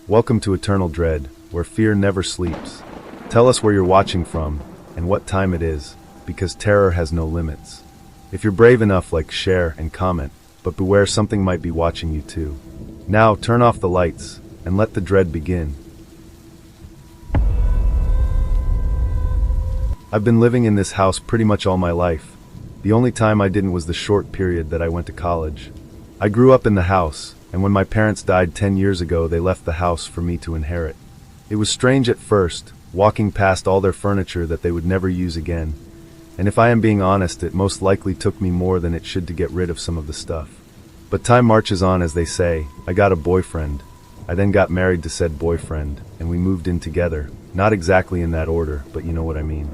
Welcome to Eternal Dread, where fear never sleeps. Tell us where you're watching from, and what time it is, because terror has no limits. If you're brave enough, share and comment, but beware, something might be watching you too. Now, turn off the lights, and let the dread begin. I've been living in this house pretty much all my life. The only time I didn't was the short period that I went to college. I grew up in the house, and when my parents died 10 years ago, they left the house for me to inherit. It was strange at first, walking past all their furniture that they would never use again. And if I am being honest, it most likely took me more than it should to get rid of some of the stuff. But time marches on, as they say. I got a boyfriend. I then got married to said boyfriend, and we moved in together. Not exactly in that order, but you know what I mean.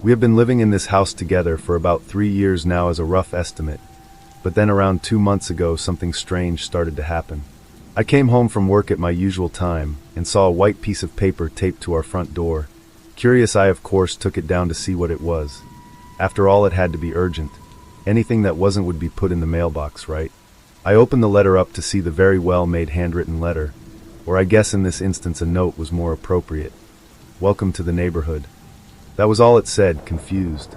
We have been living in this house together for about 3 years now as a rough estimate. But then around 2 months ago, something strange started to happen. I came home from work at my usual time and saw a white piece of paper taped to our front door. Curious, I of course took it down to see what it was. After all, it had to be urgent. Anything that wasn't would be put in the mailbox, right? I opened the letter up to see the very well-made handwritten letter, or I guess in this instance a note was more appropriate. Welcome to the neighborhood. That was all it said, confused.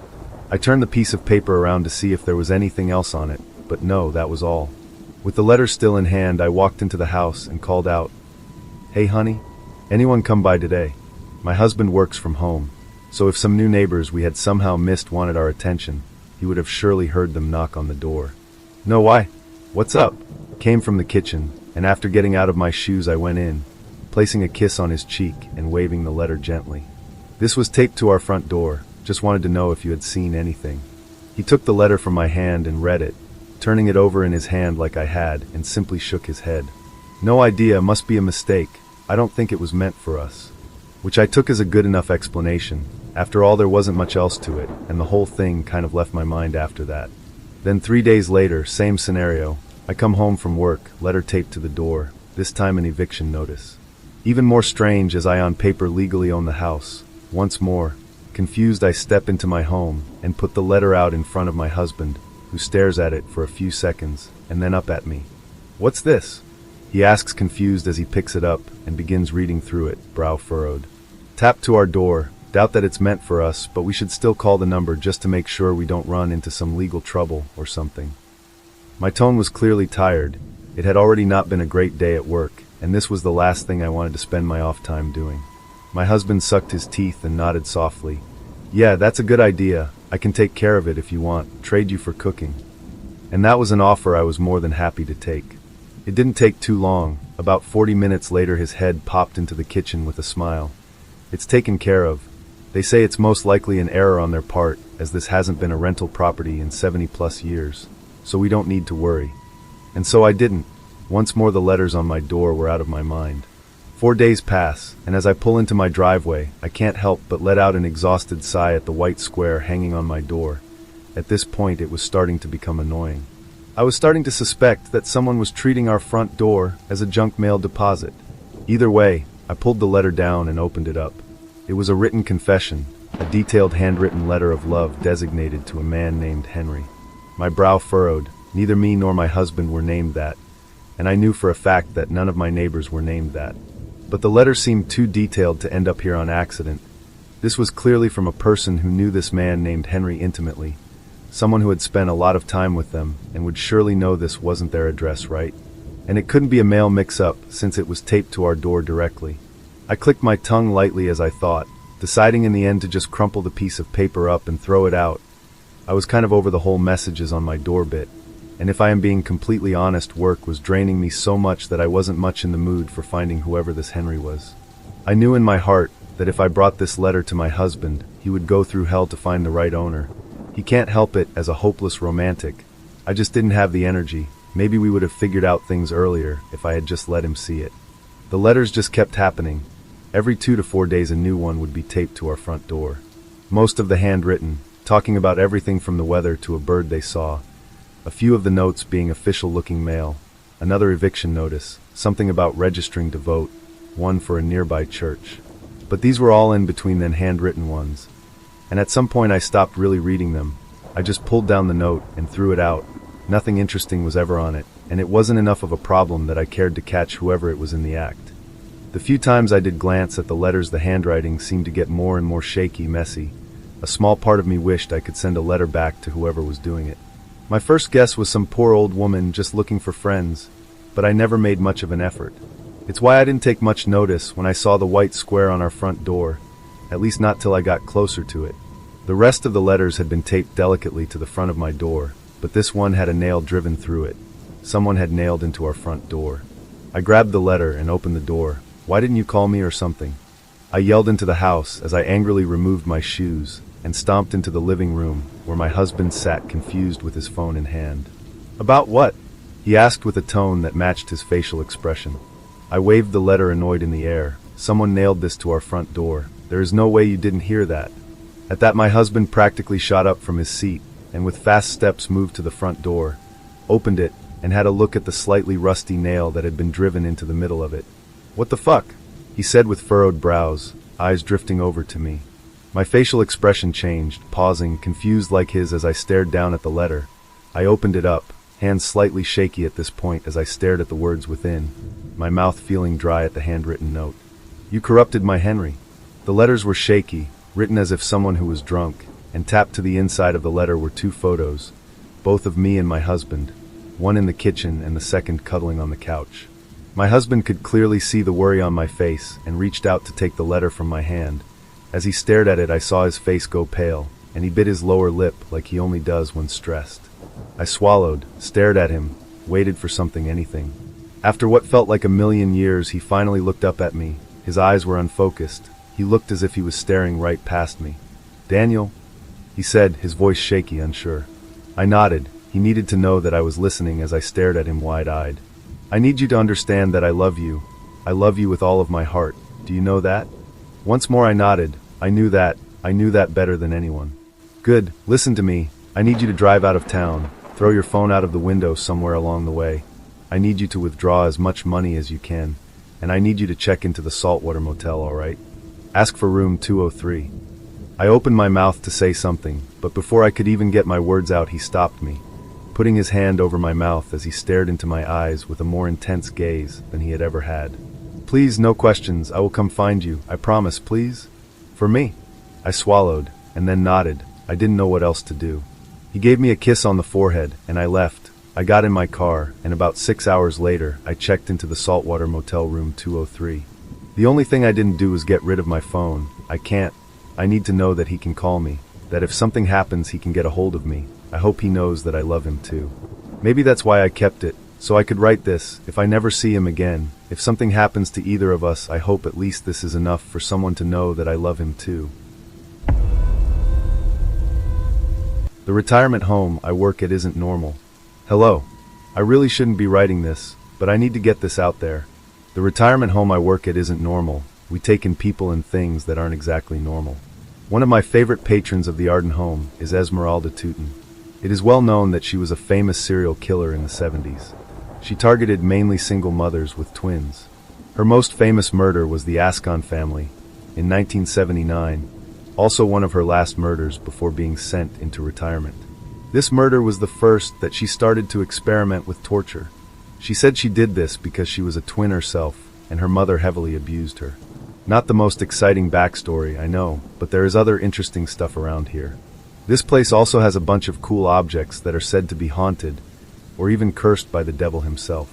I turned the piece of paper around to see if there was anything else on it, but no, that was all. With the letter still in hand, I walked into the house and called out, "Hey honey, anyone come by today?" My husband works from home, so if some new neighbors we had somehow missed wanted our attention, he would have surely heard them knock on the door. "No, why? What's up?" came from the kitchen, and after getting out of my shoes I went in, placing a kiss on his cheek and waving the letter gently. "This was taped to our front door. Just wanted to know if you had seen anything." He took the letter from my hand and read it, turning it over in his hand like I had, and simply shook his head. "No idea, must be a mistake. I don't think it was meant for us." Which I took as a good enough explanation. After all, there wasn't much else to it, and the whole thing kind of left my mind after that. Then 3 days later, same scenario. I come home from work, letter taped to the door, this time an eviction notice. Even more strange, as I on paper legally own the house. Once more, confused, I step into my home and put the letter out in front of my husband, who stares at it for a few seconds and then up at me. "What's this?" he asks, confused, as he picks it up and begins reading through it, brow furrowed. "Tap to our door. Doubt that it's meant for us, but we should still call the number just to make sure we don't run into some legal trouble or something." My tone was clearly tired. It had already not been a great day at work, and this was the last thing I wanted to spend my off time doing. My husband sucked his teeth and nodded softly. "Yeah, that's a good idea. I can take care of it if you want, trade you for cooking." And that was an offer I was more than happy to take. It didn't take too long. About 40 minutes later, his head popped into the kitchen with a smile. "It's taken care of. They say it's most likely an error on their part, as this hasn't been a rental property in 70+ years, so we don't need to worry." And so I didn't. Once more the letters on my door were out of my mind. 4 days pass, and as I pull into my driveway, I can't help but let out an exhausted sigh at the white square hanging on my door. At this point, it was starting to become annoying. I was starting to suspect that someone was treating our front door as a junk mail deposit. Either way, I pulled the letter down and opened it up. It was a written confession, a detailed handwritten letter of love designated to a man named Henry. My brow furrowed. Neither me nor my husband were named that, and I knew for a fact that none of my neighbors were named that. But the letter seemed too detailed to end up here on accident. This was clearly from a person who knew this man named Henry intimately, someone who had spent a lot of time with them and would surely know this wasn't their address, right? And it couldn't be a mail mix-up since it was taped to our door directly. I clicked my tongue lightly as I thought, deciding in the end to just crumple the piece of paper up and throw it out. I was kind of over the whole messages on my door bit. And if I am being completely honest, work was draining me so much that I wasn't much in the mood for finding whoever this Henry was. I knew in my heart that if I brought this letter to my husband, he would go through hell to find the right owner. He can't help it as a hopeless romantic. I just didn't have the energy. Maybe we would have figured out things earlier if I had just let him see it. The letters just kept happening. Every 2 to 4 days a new one would be taped to our front door. Most of the handwritten, talking about everything from the weather to a bird they saw. A few of the notes being official-looking mail, another eviction notice, something about registering to vote, one for a nearby church. But these were all in between then handwritten ones. And at some point I stopped really reading them. I just pulled down the note and threw it out. Nothing interesting was ever on it, and it wasn't enough of a problem that I cared to catch whoever it was in the act. The few times I did glance at the letters, the handwriting seemed to get more and more shaky, messy. A small part of me wished I could send a letter back to whoever was doing it. My first guess was some poor old woman just looking for friends, but I never made much of an effort. It's why I didn't take much notice when I saw the white square on our front door, at least not till I got closer to it. The rest of the letters had been taped delicately to the front of my door, but this one had a nail driven through it. Someone had nailed into our front door. I grabbed the letter and opened the door. "Why didn't you call me or something?" I yelled into the house as I angrily removed my shoes and stomped into the living room where my husband sat confused with his phone in hand. "About what?" he asked with a tone that matched his facial expression. I waved the letter, annoyed, in the air. "Someone nailed this to our front door. There is no way you didn't hear that." At that, my husband practically shot up from his seat and with fast steps moved to the front door, opened it, and had a look at the slightly rusty nail that had been driven into the middle of it. "What the fuck?" he said with furrowed brows, eyes drifting over to me. My facial expression changed, pausing, confused like his as I stared down at the letter. I opened it up, hands slightly shaky at this point as I stared at the words within, my mouth feeling dry at the handwritten note. "You corrupted my Henry." The letters were shaky, written as if someone who was drunk, and tapped to the inside of the letter were two photos, both of me and my husband, one in the kitchen and the second cuddling on the couch. My husband could clearly see the worry on my face and reached out to take the letter from my hand. As he stared at it, I saw his face go pale, and he bit his lower lip like he only does when stressed. I swallowed, stared at him, waited for something, anything. After what felt like a million years, he finally looked up at me. His eyes were unfocused. He looked as if he was staring right past me. "Daniel," he said, his voice shaky, unsure. I nodded. He needed to know that I was listening as I stared at him wide-eyed. "I need you to understand that I love you. I love you with all of my heart. Do you know that?" Once more I nodded. I knew that better than anyone. "Good. Listen to me. I need you to drive out of town. Throw your phone out of the window somewhere along the way. I need you to withdraw as much money as you can. And I need you to check into the Saltwater Motel, all right? Ask for room 203. I opened my mouth to say something, but before I could even get my words out, he stopped me, putting his hand over my mouth as he stared into my eyes with a more intense gaze than he had ever had. "Please, no questions. I will come find you. I promise, please." "For me?" I swallowed, and then nodded. I didn't know what else to do. He gave me a kiss on the forehead, and I left. I got in my car, and about 6 hours later, I checked into the Saltwater Motel room 203. The only thing I didn't do was get rid of my phone. I need to know that he can call me, that if something happens he can get a hold of me. I hope he knows that I love him too. Maybe that's why I kept it, so I could write this. If I never see him again, if something happens to either of us, I hope at least this is enough for someone to know that I love him too. The retirement home I work at isn't normal. Hello. I really shouldn't be writing this, but I need to get this out there. The retirement home I work at isn't normal. We take in people and things that aren't exactly normal. One of my favorite patrons of the Arden home is Esmeralda Tootin. It is well known that she was a famous serial killer in the 70s. She targeted mainly single mothers with twins. Her most famous murder was the Ascon family in 1979, also one of her last murders before being sent into retirement. This murder was the first that she started to experiment with torture. She said she did this because she was a twin herself, and her mother heavily abused her. Not the most exciting backstory, I know, but there is other interesting stuff around here. This place also has a bunch of cool objects that are said to be haunted, or even cursed by the devil himself.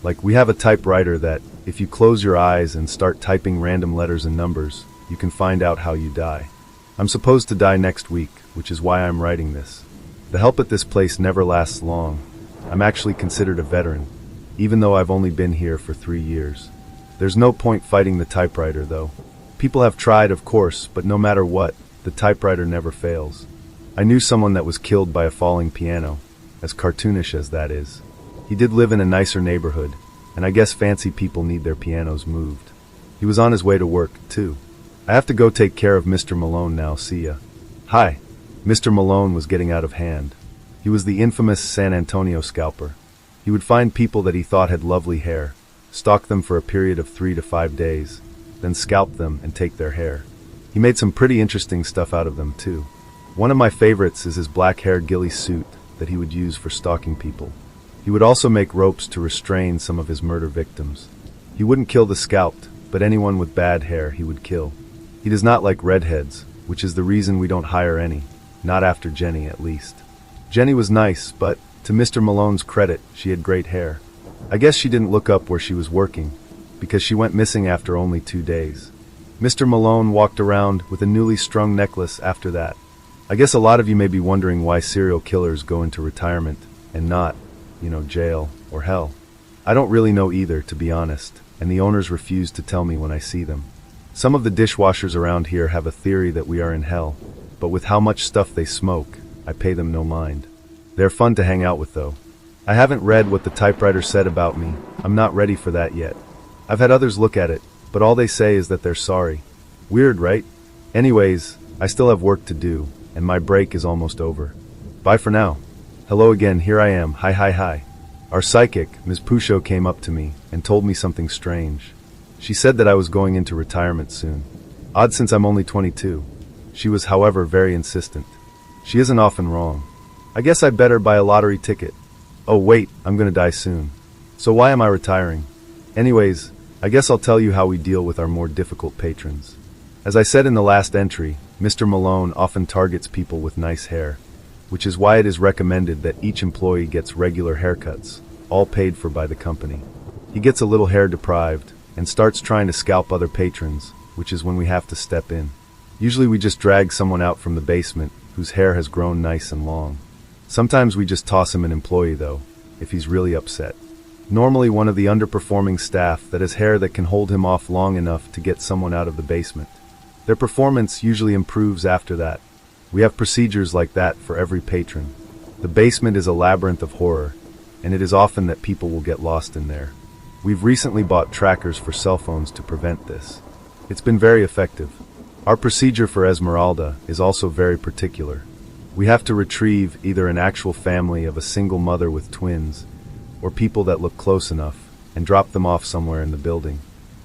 Like, we have a typewriter that, if you close your eyes and start typing random letters and numbers, you can find out how you die. I'm supposed to die next week, which is why I'm writing this. The help at this place never lasts long. I'm actually considered a veteran, even though I've only been here for 3 years. There's no point fighting the typewriter, though. People have tried, of course, but no matter what, the typewriter never fails. I knew someone that was killed by a falling piano, as cartoonish as that is. He did live in a nicer neighborhood, and I guess fancy people need their pianos moved. He was on his way to work, too. I have to go take care of Mr. Malone now, see ya. Hi. Mr. Malone was getting out of hand. He was the infamous San Antonio scalper. He would find people that he thought had lovely hair, stalk them for a period of 3 to 5 days, then scalp them and take their hair. He made some pretty interesting stuff out of them, too. One of my favorites is his black-haired ghillie suit that he would use for stalking people. He would also make ropes to restrain some of his murder victims. He wouldn't kill the scalped, but anyone with bad hair he would kill. He does not like redheads, which is the reason we don't hire any, not after Jenny at least. Jenny was nice, but to Mr. Malone's credit, she had great hair. I guess she didn't look up where she was working, because she went missing after only 2 days. Mr. Malone walked around with a newly strung necklace after that. I guess a lot of you may be wondering why serial killers go into retirement and not, jail or hell. I don't really know either, to be honest, and the owners refuse to tell me when I see them. Some of the dishwashers around here have a theory that we are in hell, but with how much stuff they smoke, I pay them no mind. They're fun to hang out with though. I haven't read what the typewriter said about me. I'm not ready for that yet. I've had others look at it, but all they say is that they're sorry. Weird, right? Anyways, I still have work to do, and my break is almost over. Bye for now. Hello again, here I am, hi. Our psychic, Ms. Pusho, came up to me and told me something strange. She said that I was going into retirement soon. Odd since I'm only 22. She was, however, very insistent. She isn't often wrong. I guess I better buy a lottery ticket. Oh wait, I'm gonna die soon. So why am I retiring? Anyways, I guess I'll tell you how we deal with our more difficult patrons. As I said in the last entry, Mr. Malone often targets people with nice hair, which is why it is recommended that each employee gets regular haircuts, all paid for by the company. He gets a little hair deprived and starts trying to scalp other patrons, which is when we have to step in. Usually we just drag someone out from the basement whose hair has grown nice and long. Sometimes we just toss him an employee though, if he's really upset. Normally one of the underperforming staff that has hair that can hold him off long enough to get someone out of the basement. Their performance usually improves after that. We have procedures like that for every patron. The basement is a labyrinth of horror, and it is often that people will get lost in there. We've recently bought trackers for cell phones to prevent this. It's been very effective. Our procedure for Esmeralda is also very particular. We have to retrieve either an actual family of a single mother with twins, or people that look close enough, and drop them off somewhere in the building.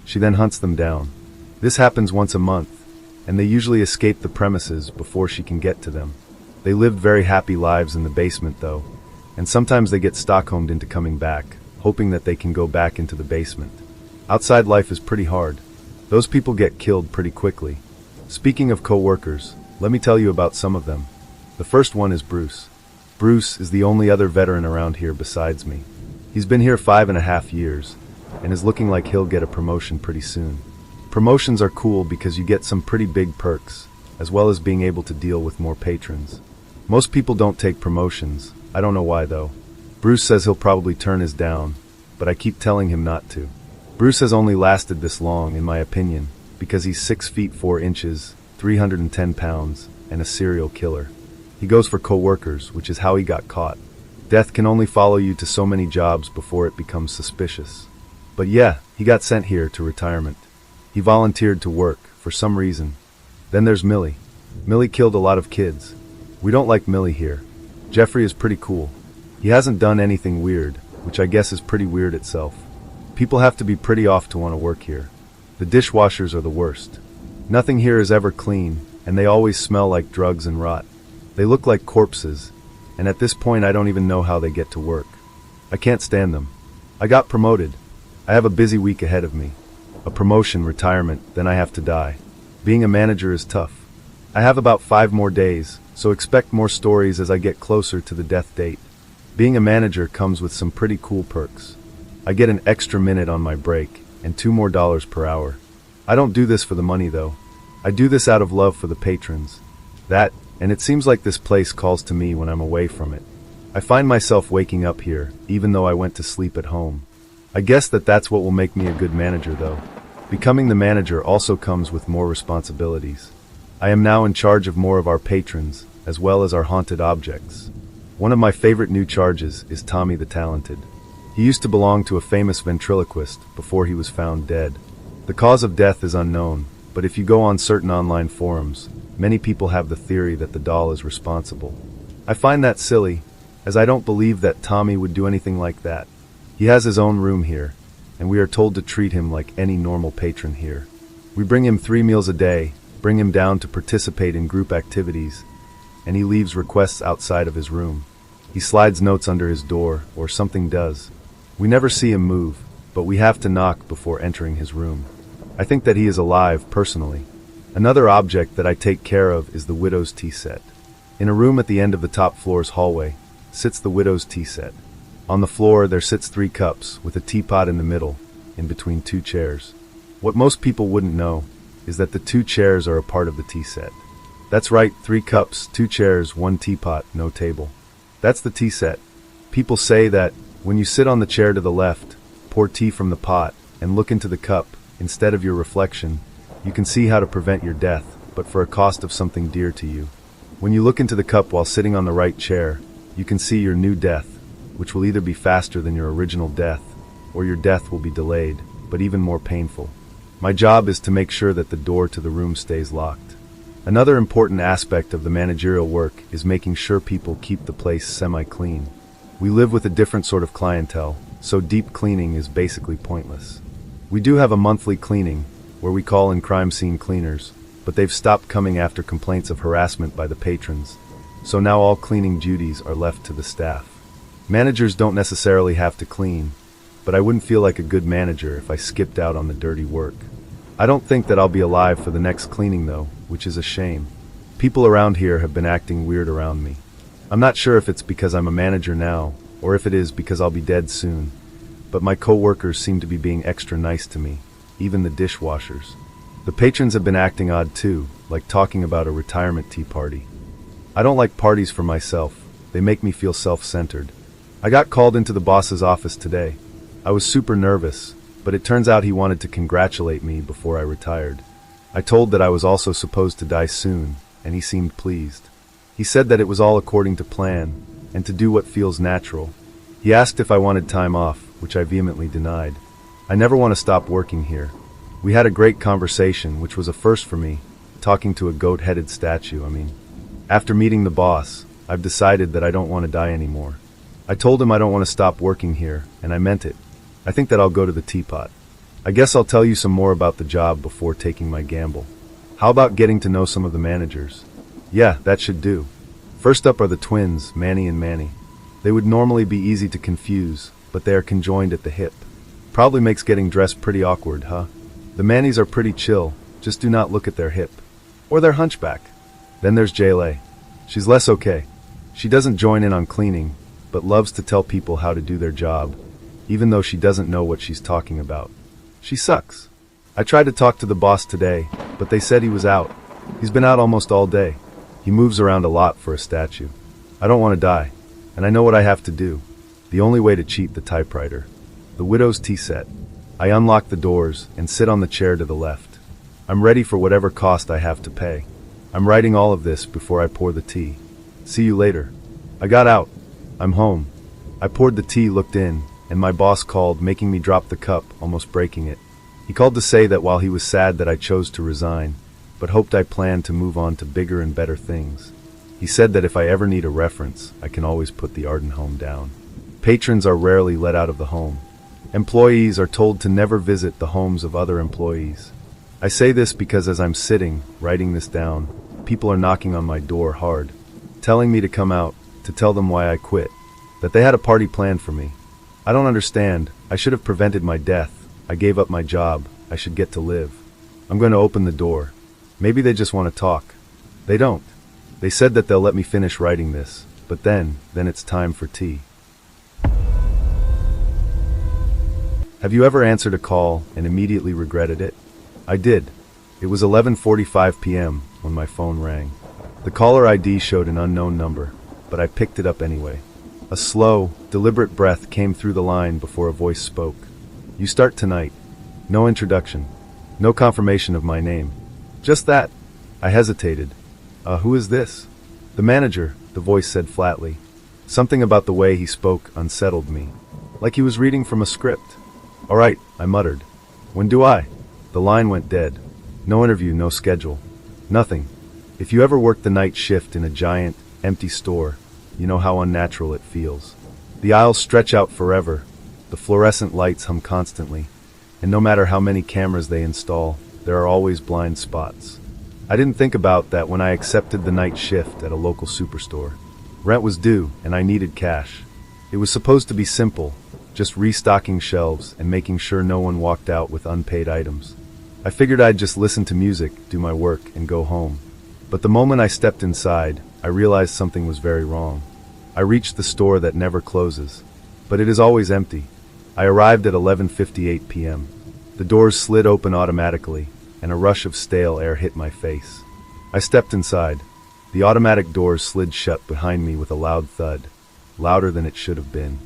She then hunts them down. This happens once a month, and they usually escape the premises before she can get to them. They lived very happy lives in the basement though, and sometimes they get Stockholmed into coming back, hoping that they can go back into the basement. Outside life is pretty hard. Those people get killed pretty quickly. Speaking of co-workers, let me tell you about some of them. The first one is Bruce. Bruce is the only other veteran around here besides me. He's been here 5.5 years, and is looking like he'll get a promotion pretty soon. Promotions are cool because you get some pretty big perks, as well as being able to deal with more patrons. Most people don't take promotions. I don't know why though. Bruce says he'll probably turn his down, but I keep telling him not to. Bruce has only lasted this long, in my opinion, because he's 6 feet 4 inches, 310 pounds, and a serial killer. He goes for co-workers, which is how he got caught. Death can only follow you to so many jobs before it becomes suspicious. But yeah, he got sent here to retirement. He volunteered to work, for some reason. Then there's Millie. Millie killed a lot of kids. We don't like Millie here. Jeffrey is pretty cool. He hasn't done anything weird, which I guess is pretty weird itself. People have to be pretty off to want to work here. The dishwashers are the worst. Nothing here is ever clean, and they always smell like drugs and rot. They look like corpses, and at this point I don't even know how they get to work. I can't stand them. I got promoted. I have a busy week ahead of me. A promotion, retirement, then I have to die. Being a manager is tough. I have about 5 more days, so expect more stories as I get closer to the death date. Being a manager comes with some pretty cool perks. I get an extra minute on my break, and $2 more per hour. I don't do this for the money though. I do this out of love for the patrons. And it seems like this place calls to me when I'm away from it. I find myself waking up here, even though I went to sleep at home. I guess that's what will make me a good manager though. Becoming the manager also comes with more responsibilities. I am now in charge of more of our patrons, as well as our haunted objects. One of my favorite new charges is Tommy the Talented. He used to belong to a famous ventriloquist before he was found dead. The cause of death is unknown, but if you go on certain online forums, many people have the theory that the doll is responsible. I find that silly, as I don't believe that Tommy would do anything like that. He has his own room here, and we are told to treat him like any normal patron here. We bring him 3 meals a day, bring him down to participate in group activities, and he leaves requests outside of his room. He slides notes under his door, or something does. We never see him move, but we have to knock before entering his room. I think that he is alive, personally. Another object that I take care of is the widow's tea set. In a room at the end of the top floor's hallway sits the widow's tea set. On the floor there sits 3 cups with a teapot in the middle, in between 2 chairs. What most people wouldn't know is that the 2 chairs are a part of the tea set. That's right, 3 cups, 2 chairs, 1 teapot, no table. That's the tea set. People say that when you sit on the chair to the left, pour tea from the pot, and look into the cup, instead of your reflection, you can see how to prevent your death, but for a cost of something dear to you. When you look into the cup while sitting on the right chair, you can see your new death, which will either be faster than your original death, or your death will be delayed, but even more painful. My job is to make sure that the door to the room stays locked. Another important aspect of the managerial work is making sure people keep the place semi-clean. We live with a different sort of clientele, so deep cleaning is basically pointless. We do have a monthly cleaning, where we call in crime scene cleaners, but they've stopped coming after complaints of harassment by the patrons, so now all cleaning duties are left to the staff. Managers don't necessarily have to clean, but I wouldn't feel like a good manager if I skipped out on the dirty work. I don't think that I'll be alive for the next cleaning though, which is a shame. People around here have been acting weird around me. I'm not sure if it's because I'm a manager now, or if it is because I'll be dead soon, but my co-workers seem to be being extra nice to me, even the dishwashers. The patrons have been acting odd too, like talking about a retirement tea party. I don't like parties for myself. They make me feel self-centered. I got called into the boss's office today. I was super nervous, but it turns out he wanted to congratulate me before I retired. I told that I was also supposed to die soon, and he seemed pleased. He said that it was all according to plan, and to do what feels natural. He asked if I wanted time off, which I vehemently denied. I never want to stop working here. We had a great conversation, which was a first for me, talking to a goat-headed statue, After meeting the boss, I've decided that I don't want to die anymore. I told him I don't want to stop working here, and I meant it. I think that I'll go to the teapot. I guess I'll tell you some more about the job before taking my gamble. How about getting to know some of the managers? Yeah, that should do. First up are the twins, Manny and Manny. They would normally be easy to confuse, but they are conjoined at the hip. Probably makes getting dressed pretty awkward, huh? The Mannies are pretty chill, just do not look at their hip. Or their hunchback. Then there's Jaylay. She's less okay. She doesn't join in on cleaning, but loves to tell people how to do their job, even though she doesn't know what she's talking about. She sucks. I tried to talk to the boss today, but they said he was out. He's been out almost all day. He moves around a lot for a statue. I don't want to die, and I know what I have to do. The only way to cheat the typewriter. The widow's tea set. I unlock the doors and sit on the chair to the left. I'm ready for whatever cost I have to pay. I'm writing all of this before I pour the tea. See you later. I got out. I'm home. I poured the tea, looked in, and my boss called, making me drop the cup, almost breaking it. He called to say that while he was sad that I chose to resign, but hoped I planned to move on to bigger and better things. He said that if I ever need a reference, I can always put the Arden home down. Patrons are rarely let out of the home. Employees are told to never visit the homes of other employees. I say this because as I'm sitting, writing this down, people are knocking on my door hard, telling me to come out, to tell them why I quit, that they had a party planned for me. I don't understand. I should have prevented my death. I gave up my job. I should get to live. I'm going to open the door. Maybe they just want to talk. They don't. They said that they'll let me finish writing this, but then it's time for tea. Have you ever answered a call and immediately regretted it? I did. It was 11:45 p.m. when my phone rang. The caller ID showed an unknown number, but I picked it up anyway. A slow, deliberate breath came through the line before a voice spoke. You start tonight. No introduction. No confirmation of my name. Just that. I hesitated. Who is this? The manager, the voice said flatly. Something about the way he spoke unsettled me. Like he was reading from a script. All right, I muttered. When do I? The line went dead. No interview, no schedule. Nothing. If you ever worked the night shift in a giant, empty store, you know how unnatural it feels. The aisles stretch out forever. The fluorescent lights hum constantly. And no matter how many cameras they install, there are always blind spots. I didn't think about that when I accepted the night shift at a local superstore. Rent was due, and I needed cash. It was supposed to be simple, just restocking shelves and making sure no one walked out with unpaid items. I figured I'd just listen to music, do my work, and go home. But the moment I stepped inside, I realized something was very wrong. I reached the store that never closes, but it is always empty. I arrived at 11:58 p.m. The doors slid open automatically, and a rush of stale air hit my face. I stepped inside. The automatic doors slid shut behind me with a loud thud, louder than it should have been.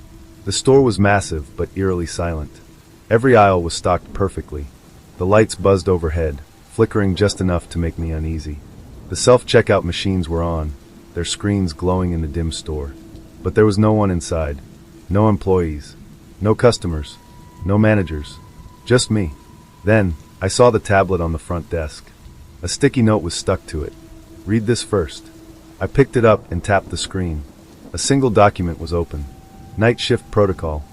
The store was massive, but eerily silent. Every aisle was stocked perfectly. The lights buzzed overhead, flickering just enough to make me uneasy. The self-checkout machines were on, their screens glowing in the dim store. But there was no one inside. No employees. No customers. No managers. Just me. Then, I saw the tablet on the front desk. A sticky note was stuck to it. Read this first. I picked it up and tapped the screen. A single document was open. Night shift protocol.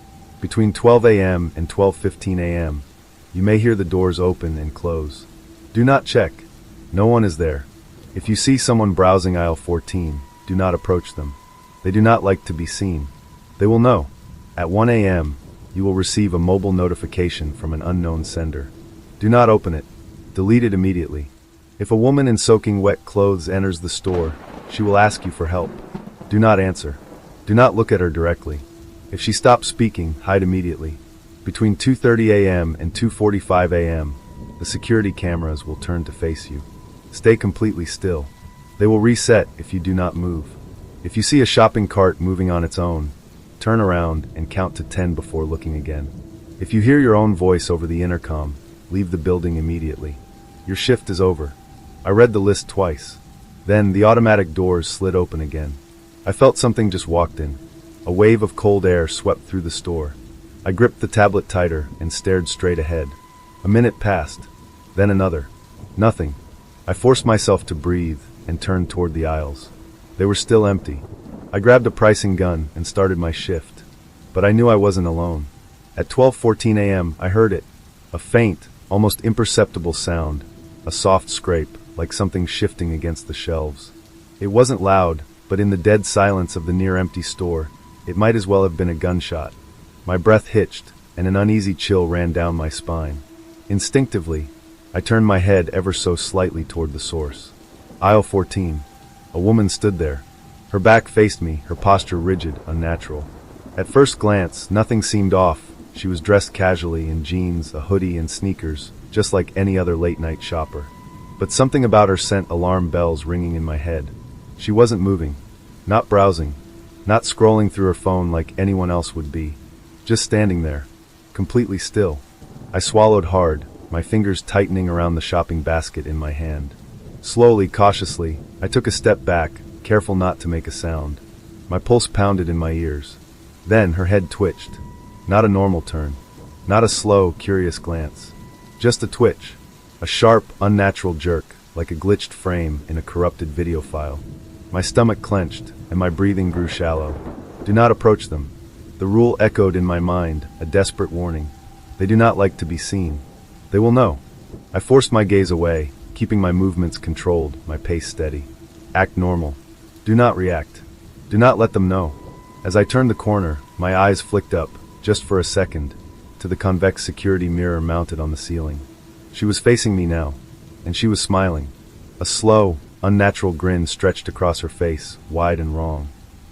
Between 12 a.m. and 12:15 a.m., you may hear the doors open and close. Do not check. No one is there. If you see someone browsing aisle 14, do not approach them. They do not like to be seen. They will know. At 1 a.m., you will receive a mobile notification from an unknown sender. Do not open it. Delete it immediately. If a woman in soaking wet clothes enters the store, she will ask you for help. Do not answer. Do not look at her directly. If she stops speaking, hide immediately. Between 2:30 a.m. and 2:45 a.m., the security cameras will turn to face you. Stay completely still. They will reset if you do not move. If you see a shopping cart moving on its own, turn around and count to 10 before looking again. If you hear your own voice over the intercom, leave the building immediately. Your shift is over. I read the list twice. Then the automatic doors slid open again. I felt something just walked in. A wave of cold air swept through the store. I gripped the tablet tighter and stared straight ahead. A minute passed, then another. Nothing. I forced myself to breathe and turned toward the aisles. They were still empty. I grabbed a pricing gun and started my shift. But I knew I wasn't alone. At 12:14 a.m., I heard it. A faint, almost imperceptible sound. A soft scrape, like something shifting against the shelves. It wasn't loud, but in the dead silence of the near-empty store, it might as well have been a gunshot. My breath hitched, and an uneasy chill ran down my spine. Instinctively, I turned my head ever so slightly toward the source. Aisle 14. A woman stood there. Her back faced me, her posture rigid, unnatural. At first glance, nothing seemed off. She was dressed casually in jeans, a hoodie, and sneakers, just like any other late-night shopper. But something about her sent alarm bells ringing in my head. She wasn't moving, not browsing, not scrolling through her phone like anyone else would be. Just standing there, completely still. I swallowed hard, my fingers tightening around the shopping basket in my hand. Slowly, cautiously, I took a step back, careful not to make a sound. My pulse pounded in my ears. Then her head twitched. Not a normal turn. Not a slow, curious glance. Just a twitch. A sharp, unnatural jerk, like a glitched frame in a corrupted video file. My stomach clenched, and my breathing grew shallow. Do not approach them. The rule echoed in my mind, a desperate warning. They do not like to be seen. They will know. I forced my gaze away, keeping my movements controlled, my pace steady. Act normal. Do not react. Do not let them know. As I turned the corner, my eyes flicked up, just for a second, to the convex security mirror mounted on the ceiling. She was facing me now, and she was smiling. A slow, unnatural grin stretched across her face, wide and wrong.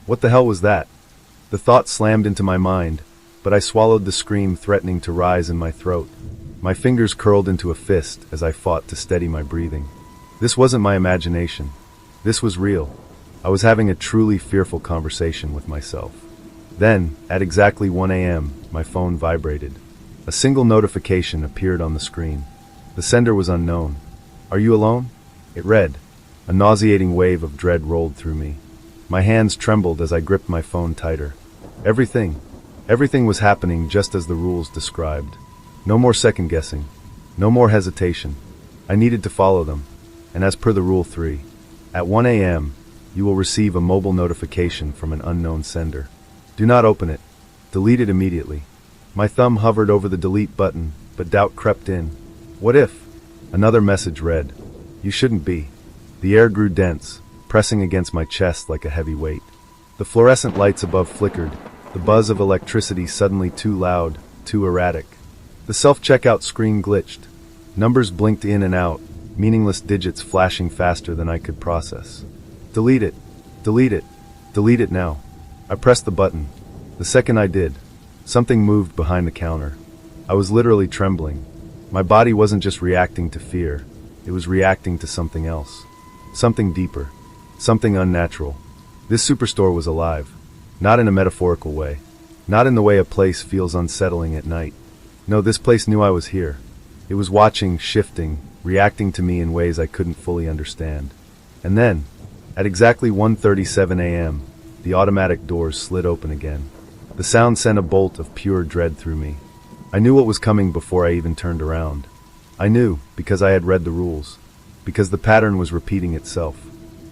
What the hell was that? The thought slammed into my mind, but I swallowed the scream threatening to rise in my throat. My fingers curled into a fist as I fought to steady my breathing. This wasn't my imagination. This was real. I was having a truly fearful conversation with myself. Then, at exactly 1 a.m., my phone vibrated. A single notification appeared on the screen. The sender was unknown. Are you alone? It read. A nauseating wave of dread rolled through me. My hands trembled as I gripped my phone tighter. Everything was happening just as the rules described. No more second-guessing. No more hesitation. I needed to follow them. And as per the Rule 3, at 1 a.m., you will receive a mobile notification from an unknown sender. Do not open it. Delete it immediately. My thumb hovered over the delete button, but doubt crept in. What if? Another message read. You shouldn't be. The air grew dense, pressing against my chest like a heavy weight. The fluorescent lights above flickered, the buzz of electricity suddenly too loud, too erratic. The self-checkout screen glitched. Numbers blinked in and out, meaningless digits flashing faster than I could process. Delete it. Delete it. Delete it now. I pressed the button. The second I did, something moved behind the counter. I was literally trembling. My body wasn't just reacting to fear, it was reacting to something else. Something deeper. Something unnatural. This superstore was alive. Not in a metaphorical way. Not in the way a place feels unsettling at night. No, this place knew I was here. It was watching, shifting, reacting to me in ways I couldn't fully understand. And then, at exactly 1:37 a.m., the automatic doors slid open again. The sound sent a bolt of pure dread through me. I knew what was coming before I even turned around. I knew because I had read the rules. Because the pattern was repeating itself.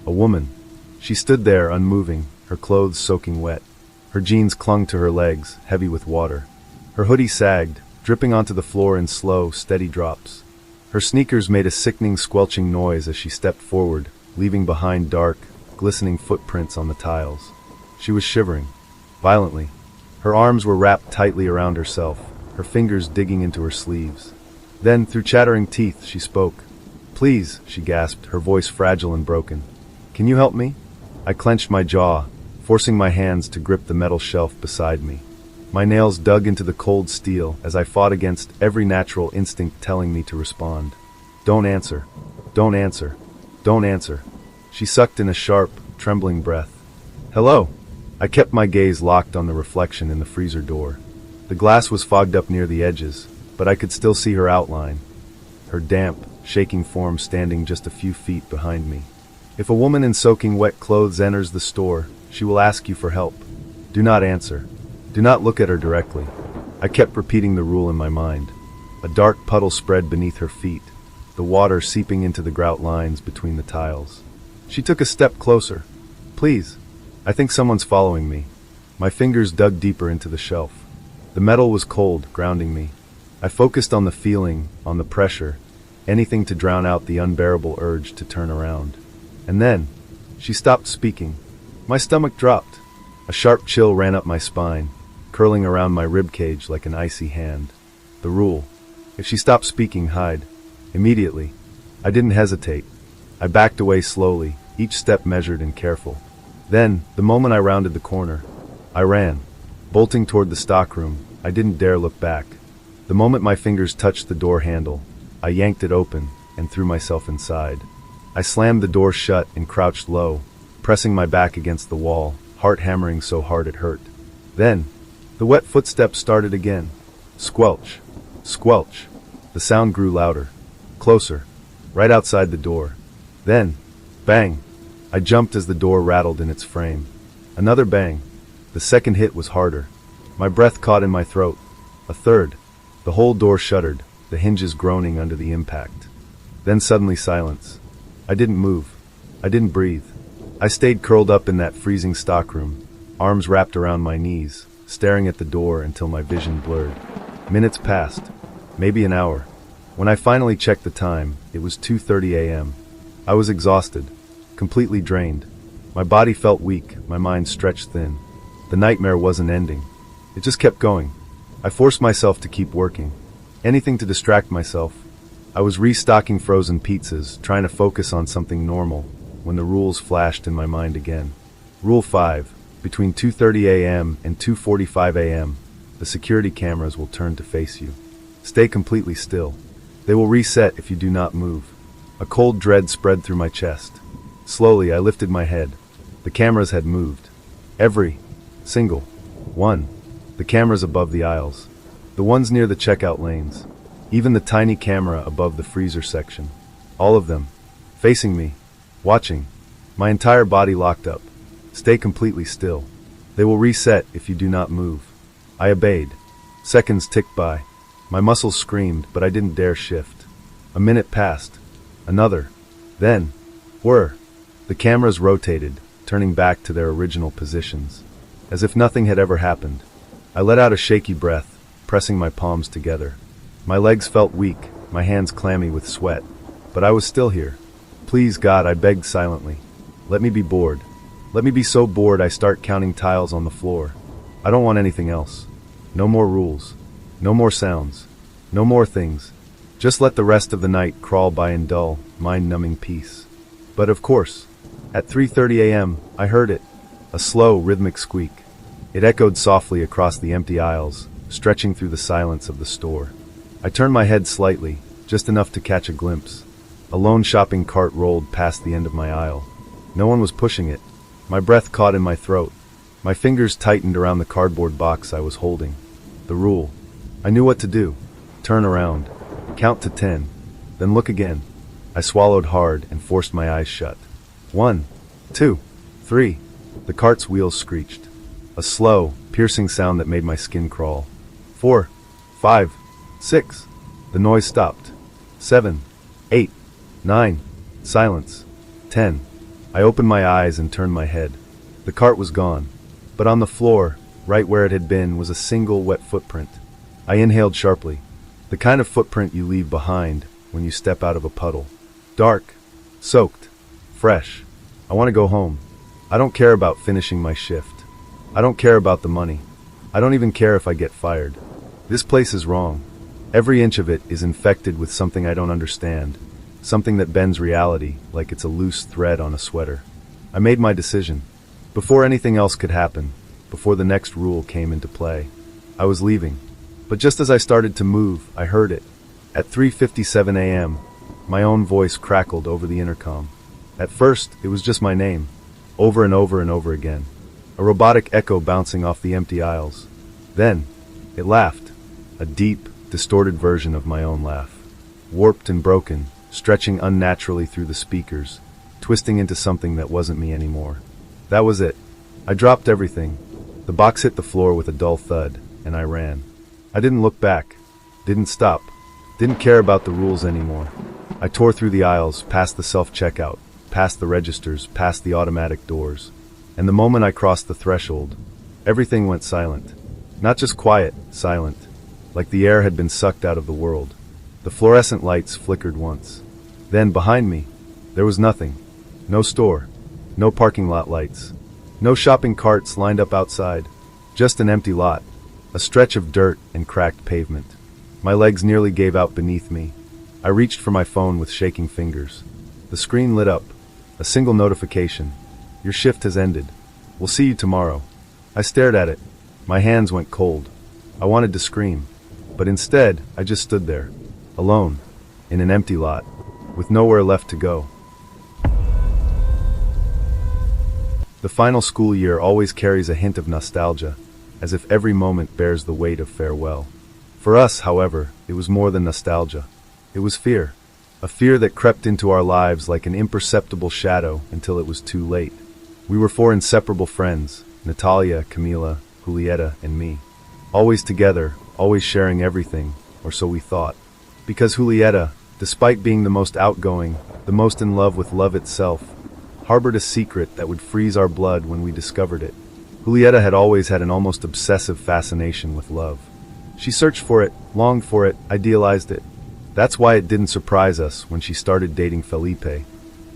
A woman. She stood there, unmoving, her clothes soaking wet. Her jeans clung to her legs, heavy with water. Her hoodie sagged, dripping onto the floor in slow, steady drops. Her sneakers made a sickening, squelching noise as she stepped forward, leaving behind dark, glistening footprints on the tiles. She was shivering, violently. Her arms were wrapped tightly around herself, her fingers digging into her sleeves. Then, through chattering teeth, she spoke. "Please," she gasped, her voice fragile and broken. "Can you help me?" I clenched my jaw, forcing my hands to grip the metal shelf beside me. My nails dug into the cold steel as I fought against every natural instinct telling me to respond. "Don't answer. Don't answer. Don't answer." She sucked in a sharp, trembling breath. "Hello." I kept my gaze locked on the reflection in the freezer door. The glass was fogged up near the edges, but I could still see her outline. Her damp, shaking form standing just a few feet behind me. If a woman in soaking wet clothes enters the store, she will ask you for help. Do not answer. Do not look at her directly. I kept repeating the rule in my mind. A dark puddle spread beneath her feet, the water seeping into the grout lines between the tiles. She took a step closer. "Please. I think someone's following me." My fingers dug deeper into the shelf. The metal was cold, grounding me. I focused on the feeling, on the pressure, anything to drown out the unbearable urge to turn around. And then, she stopped speaking. My stomach dropped. A sharp chill ran up my spine, curling around my ribcage like an icy hand. The rule. If she stopped speaking, hide. Immediately. I didn't hesitate. I backed away slowly, each step measured and careful. Then, the moment I rounded the corner, I ran. Bolting toward the stockroom, I didn't dare look back. The moment my fingers touched the door handle, I yanked it open and threw myself inside. I slammed the door shut and crouched low, pressing my back against the wall, heart hammering so hard it hurt. Then, the wet footsteps started again. Squelch. Squelch. The sound grew louder. Closer. Right outside the door. Then, bang. I jumped as the door rattled in its frame. Another bang. The second hit was harder. My breath caught in my throat. A third. The whole door shuddered, the hinges groaning under the impact. Then suddenly silence. I didn't move. I didn't breathe. I stayed curled up in that freezing stockroom, arms wrapped around my knees, staring at the door until my vision blurred. Minutes passed. Maybe an hour. When I finally checked the time, it was 2:30 a.m. I was exhausted, completely drained. My body felt weak, my mind stretched thin. The nightmare wasn't ending. It just kept going. I forced myself to keep working. Anything to distract myself. I was restocking frozen pizzas, trying to focus on something normal, when the rules flashed in my mind again. Rule 5. Between 2:30 a.m. and 2:45 a.m., the security cameras will turn to face you. Stay completely still. They will reset if you do not move. A cold dread spread through my chest. Slowly, I lifted my head. The cameras had moved. Every single one. The cameras above the aisles. The ones near the checkout lanes. Even the tiny camera above the freezer section. All of them. Facing me. Watching. My entire body locked up. Stay completely still. They will reset if you do not move. I obeyed. Seconds ticked by. My muscles screamed, but I didn't dare shift. A minute passed. Another. Then. Whir. The cameras rotated, turning back to their original positions. As if nothing had ever happened. I let out a shaky breath, pressing my palms together. My legs felt weak, my hands clammy with sweat. But I was still here. Please, God, I begged silently. Let me be bored. Let me be so bored I start counting tiles on the floor. I don't want anything else. No more rules. No more sounds. No more things. Just let the rest of the night crawl by in dull, mind-numbing peace. But of course, at 3:30 a.m., I heard it, a slow, rhythmic squeak. It echoed softly across the empty aisles, stretching through the silence of the store. I turned my head slightly, just enough to catch a glimpse. A lone shopping cart rolled past the end of my aisle. No one was pushing it. My breath caught in my throat. My fingers tightened around the cardboard box I was holding. The rule. I knew what to do. Turn around. Count to 10. Then look again. I swallowed hard and forced my eyes shut. 1, 2, 3. The cart's wheels screeched. A slow, piercing sound that made my skin crawl. 4, 5, 6. The noise stopped. 7, 8, 9. Silence. 10. I opened my eyes and turned my head. The cart was gone. But on the floor, right where it had been, was a single wet footprint. I inhaled sharply. The kind of footprint you leave behind when you step out of a puddle. Dark. Soaked. Fresh. I want to go home. I don't care about finishing my shift. I don't care about the money. I don't even care if I get fired. This place is wrong. Every inch of it is infected with something I don't understand. Something that bends reality like it's a loose thread on a sweater. I made my decision. Before anything else could happen, before the next rule came into play, I was leaving. But just as I started to move, I heard it. At 3:57 a.m., my own voice crackled over the intercom. At first, it was just my name, over and over and over again, a robotic echo bouncing off the empty aisles. Then, it laughed, a deep, distorted version of my own laugh, warped and broken, stretching unnaturally through the speakers, twisting into something that wasn't me anymore. That was it. I dropped everything. The box hit the floor with a dull thud, and I ran. I didn't look back, didn't stop, didn't care about the rules anymore. I tore through the aisles, past the self-checkout, past the registers, past the automatic doors. And the moment I crossed the threshold, everything went silent. Not just quiet, silent, like the air had been sucked out of the world. The fluorescent lights flickered once. Then, behind me, there was nothing. No store, no parking lot lights, no shopping carts lined up outside, just an empty lot, a stretch of dirt and cracked pavement. My legs nearly gave out beneath me. I reached for my phone with shaking fingers. The screen lit up. A single notification. Your shift has ended. We'll see you tomorrow. I stared at it. My hands went cold. I wanted to scream. But instead, I just stood there, alone, in an empty lot, with nowhere left to go. The final school year always carries a hint of nostalgia, as if every moment bears the weight of farewell. For us, however, it was more than nostalgia. It was fear. A fear that crept into our lives like an imperceptible shadow until it was too late. We were four inseparable friends, Natalia, Camila, Julieta, and me. Always together, always sharing everything, or so we thought. Because Julieta, despite being the most outgoing, the most in love with love itself, harbored a secret that would freeze our blood when we discovered it. Julieta had always had an almost obsessive fascination with love. She searched for it, longed for it, idealized it. That's why it didn't surprise us when she started dating Felipe,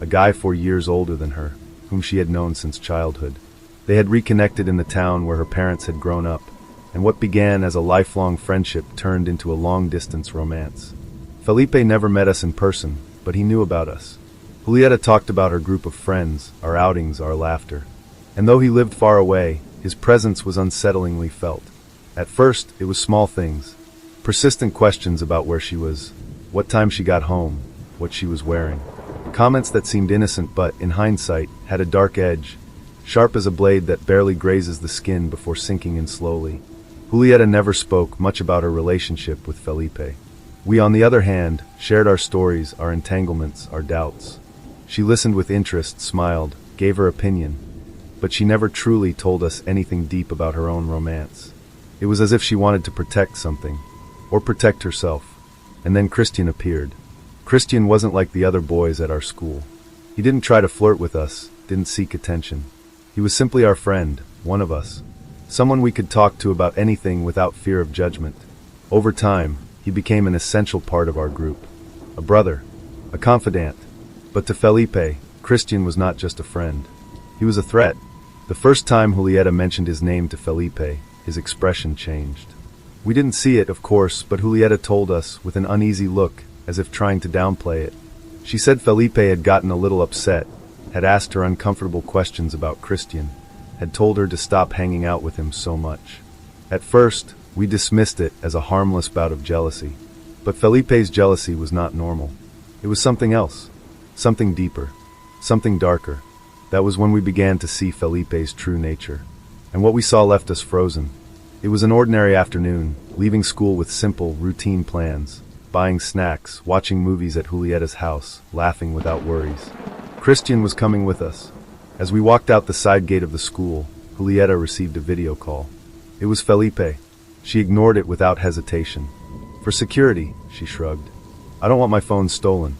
a guy 4 years older than her, whom she had known since childhood. They had reconnected in the town where her parents had grown up, and what began as a lifelong friendship turned into a long-distance romance. Felipe never met us in person, but he knew about us. Julieta talked about her group of friends, our outings, our laughter. And though he lived far away, his presence was unsettlingly felt. At first, it was small things. Persistent questions about where she was, what time she got home, what she was wearing. Comments that seemed innocent but, in hindsight, had a dark edge, sharp as a blade that barely grazes the skin before sinking in slowly. Julieta never spoke much about her relationship with Felipe. We, on the other hand, shared our stories, our entanglements, our doubts. She listened with interest, smiled, gave her opinion, but she never truly told us anything deep about her own romance. It was as if she wanted to protect something, or protect herself. And then Christian appeared. Christian wasn't like the other boys at our school. He didn't try to flirt with us, didn't seek attention. He was simply our friend, one of us. Someone we could talk to about anything without fear of judgment. Over time, he became an essential part of our group. A brother, a confidant. But to Felipe, Christian was not just a friend. He was a threat. The first time Julieta mentioned his name to Felipe, his expression changed. We didn't see it, of course, but Julieta told us, with an uneasy look, as if trying to downplay it. She said Felipe had gotten a little upset, had asked her uncomfortable questions about Christian, had told her to stop hanging out with him so much. At first, we dismissed it as a harmless bout of jealousy. But Felipe's jealousy was not normal. It was something else, something deeper, something darker. That was when we began to see Felipe's true nature. And what we saw left us frozen. It was an ordinary afternoon, leaving school with simple, routine plans, buying snacks, watching movies at Julieta's house, laughing without worries. Christian was coming with us. As we walked out the side gate of the school, Julieta received a video call. It was Felipe. She ignored it without hesitation. For security, she shrugged. I don't want my phone stolen.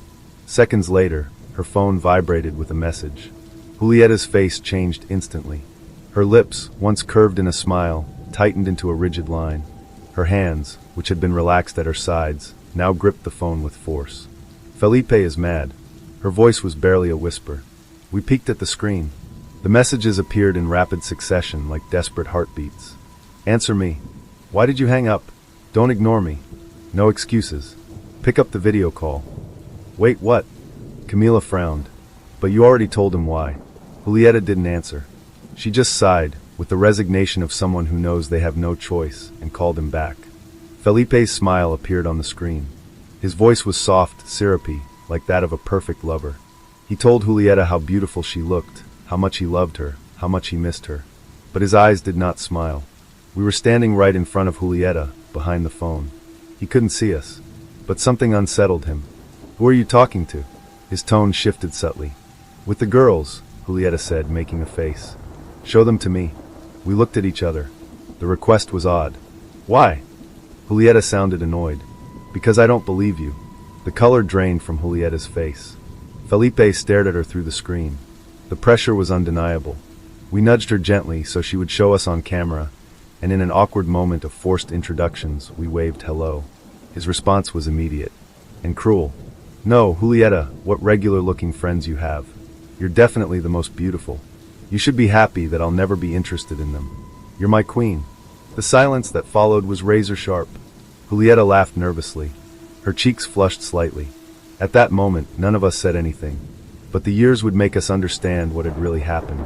Seconds later, her phone vibrated with a message. Julieta's face changed instantly. Her lips, once curved in a smile, tightened into a rigid line. Her hands, which had been relaxed at her sides, now gripped the phone with force. Felipe is mad. Her voice was barely a whisper. We peeked at the screen. The messages appeared in rapid succession like desperate heartbeats. Answer me. Why did you hang up? Don't ignore me. No excuses. Pick up the video call. Wait, what? Camila frowned. But you already told him why. Julieta didn't answer. She just sighed, with the resignation of someone who knows they have no choice, and called him back. Felipe's smile appeared on the screen. His voice was soft, syrupy, like that of a perfect lover. He told Julieta how beautiful she looked, how much he loved her, how much he missed her. But his eyes did not smile. We were standing right in front of Julieta, behind the phone. He couldn't see us, but something unsettled him. Who are you talking to? His tone shifted subtly. With the girls, Julieta said, making a face. Show them to me. We looked at each other. The request was odd. Why? Julieta sounded annoyed. Because I don't believe you. The color drained from Julieta's face. Felipe stared at her through the screen. The pressure was undeniable. We nudged her gently so she would show us on camera, and in an awkward moment of forced introductions, we waved hello. His response was immediate. And cruel. No, Julieta, what regular-looking friends you have. You're definitely the most beautiful. You should be happy that I'll never be interested in them. You're my queen. The silence that followed was razor-sharp. Julieta laughed nervously. Her cheeks flushed slightly. At that moment, none of us said anything. But the years would make us understand what had really happened.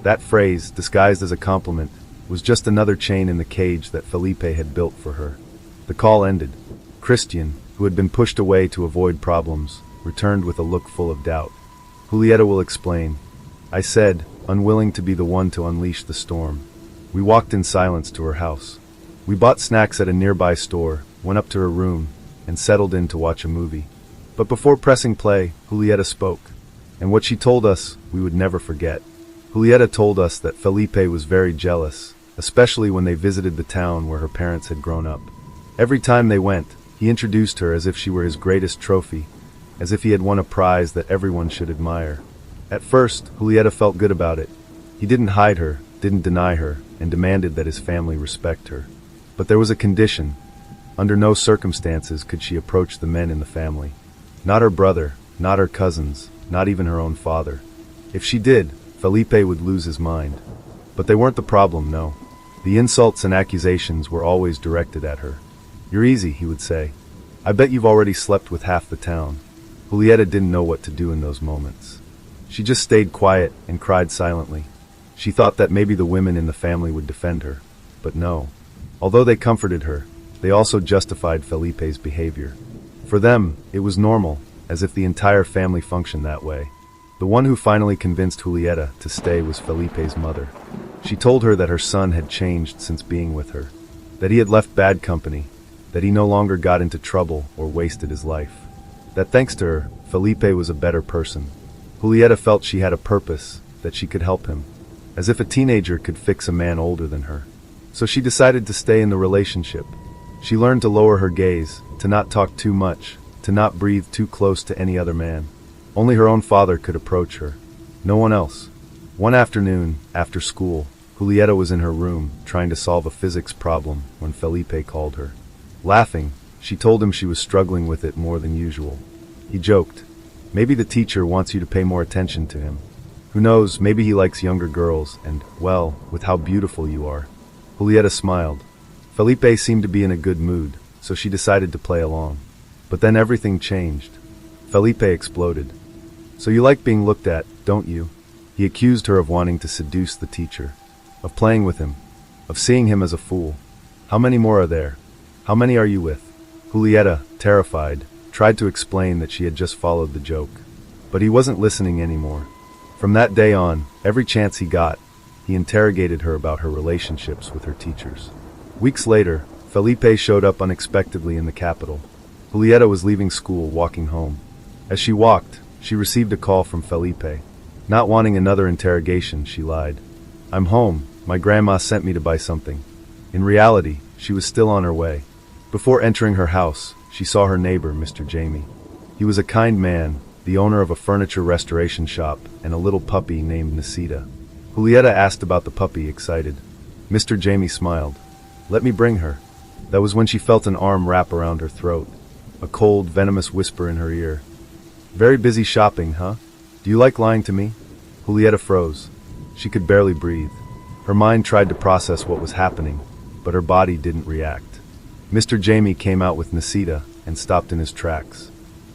That phrase, disguised as a compliment, was just another chain in the cage that Felipe had built for her. The call ended. Christian, who had been pushed away to avoid problems, returned with a look full of doubt. Julieta will explain. I said, unwilling to be the one to unleash the storm. We walked in silence to her house. We bought snacks at a nearby store, went up to her room, and settled in to watch a movie. But before pressing play, Julieta spoke. And what she told us, we would never forget. Julieta told us that Felipe was very jealous, especially when they visited the town where her parents had grown up. Every time they went, he introduced her as if she were his greatest trophy, as if he had won a prize that everyone should admire. At first, Julieta felt good about it. He didn't hide her, didn't deny her, and demanded that his family respect her. But there was a condition. Under no circumstances could she approach the men in the family. Not her brother, not her cousins, not even her own father. If she did, Felipe would lose his mind. But they weren't the problem, no. The insults and accusations were always directed at her. You're easy, he would say. I bet you've already slept with half the town. Julieta didn't know what to do in those moments. She just stayed quiet and cried silently. She thought that maybe the women in the family would defend her. But no. Although they comforted her, they also justified Felipe's behavior. For them, it was normal, as if the entire family functioned that way. The one who finally convinced Julieta to stay was Felipe's mother. She told her that her son had changed since being with her, that he had left bad company, that he no longer got into trouble or wasted his life. That thanks to her, Felipe was a better person. Julieta felt she had a purpose, that she could help him, as if a teenager could fix a man older than her. So she decided to stay in the relationship. She learned to lower her gaze, to not talk too much, to not breathe too close to any other man. Only her own father could approach her. No one else. One afternoon, after school, Julieta was in her room, trying to solve a physics problem, when Felipe called her. Laughing, she told him she was struggling with it more than usual. He joked. Maybe the teacher wants you to pay more attention to him. Who knows, maybe he likes younger girls, and, well, with how beautiful you are. Julieta smiled. Felipe seemed to be in a good mood, so she decided to play along. But then everything changed. Felipe exploded. "So you like being looked at, don't you?" He accused her of wanting to seduce the teacher, of playing with him, of seeing him as a fool. "How many more are there? How many are you with?" Julieta, terrified, tried to explain that she had just followed the joke. But he wasn't listening anymore. From that day on, every chance he got, he interrogated her about her relationships with her teachers. Weeks later, Felipe showed up unexpectedly in the capital. Julieta was leaving school, walking home. As she walked, she received a call from Felipe. Not wanting another interrogation, she lied. "I'm home. My grandma sent me to buy something." In reality, she was still on her way. Before entering her house, she saw her neighbor, Mr. Jamie. He was a kind man, the owner of a furniture restoration shop, and a little puppy named Nasita. Julieta asked about the puppy, excited. Mr. Jamie smiled. "Let me bring her." That was when she felt an arm wrap around her throat, a cold, venomous whisper in her ear. "Very busy shopping, huh? Do you like lying to me?" Julieta froze. She could barely breathe. Her mind tried to process what was happening, but her body didn't react. Mr. Jamie came out with Nasita and stopped in his tracks.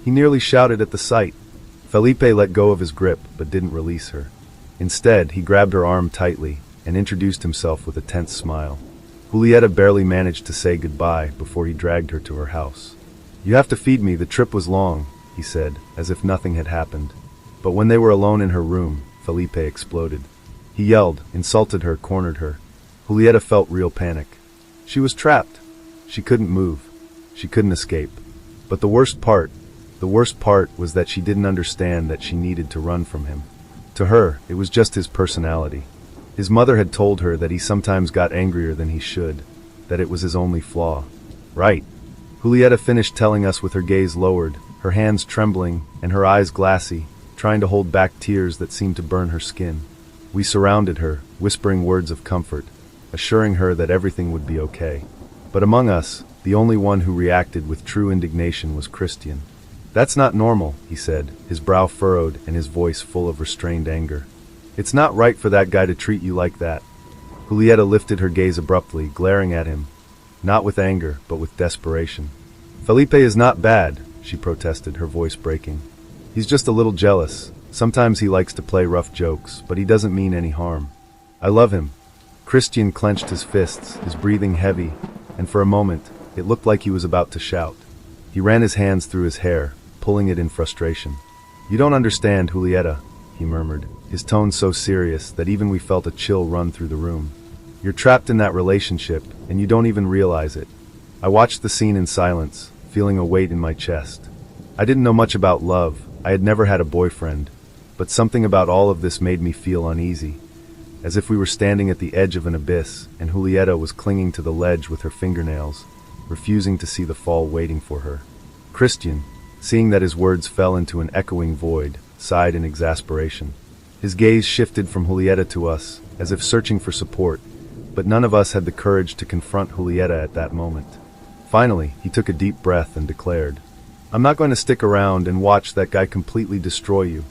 He nearly shouted at the sight. Felipe let go of his grip but didn't release her. Instead, he grabbed her arm tightly and introduced himself with a tense smile. Julieta barely managed to say goodbye before he dragged her to her house. "You have to feed me, the trip was long," he said, as if nothing had happened. But when they were alone in her room, Felipe exploded. He yelled, insulted her, cornered her. Julieta felt real panic. She was trapped. She couldn't move. She couldn't escape. But the worst part was that she didn't understand that she needed to run from him. To her, it was just his personality. His mother had told her that he sometimes got angrier than he should, that it was his only flaw. Right. Julieta finished telling us with her gaze lowered, her hands trembling, and her eyes glassy, trying to hold back tears that seemed to burn her skin. We surrounded her, whispering words of comfort, assuring her that everything would be okay. But among us, the only one who reacted with true indignation was Christian. "That's not normal," he said, his brow furrowed and his voice full of restrained anger. "It's not right for that guy to treat you like that." Julieta lifted her gaze abruptly, glaring at him, not with anger, but with desperation. "Felipe is not bad," she protested, her voice breaking. "He's just a little jealous. Sometimes he likes to play rough jokes, but he doesn't mean any harm. I love him." Christian clenched his fists, his breathing heavy, and for a moment, it looked like he was about to shout. He ran his hands through his hair, pulling it in frustration. "You don't understand, Julieta," he murmured, his tone so serious that even we felt a chill run through the room. "You're trapped in that relationship, and you don't even realize it." I watched the scene in silence, feeling a weight in my chest. I didn't know much about love, I had never had a boyfriend, but something about all of this made me feel uneasy, as if we were standing at the edge of an abyss, and Julieta was clinging to the ledge with her fingernails, refusing to see the fall waiting for her. Christian, seeing that his words fell into an echoing void, sighed in exasperation. His gaze shifted from Julieta to us, as if searching for support, but none of us had the courage to confront Julieta at that moment. Finally, he took a deep breath and declared, "I'm not going to stick around and watch that guy completely destroy you."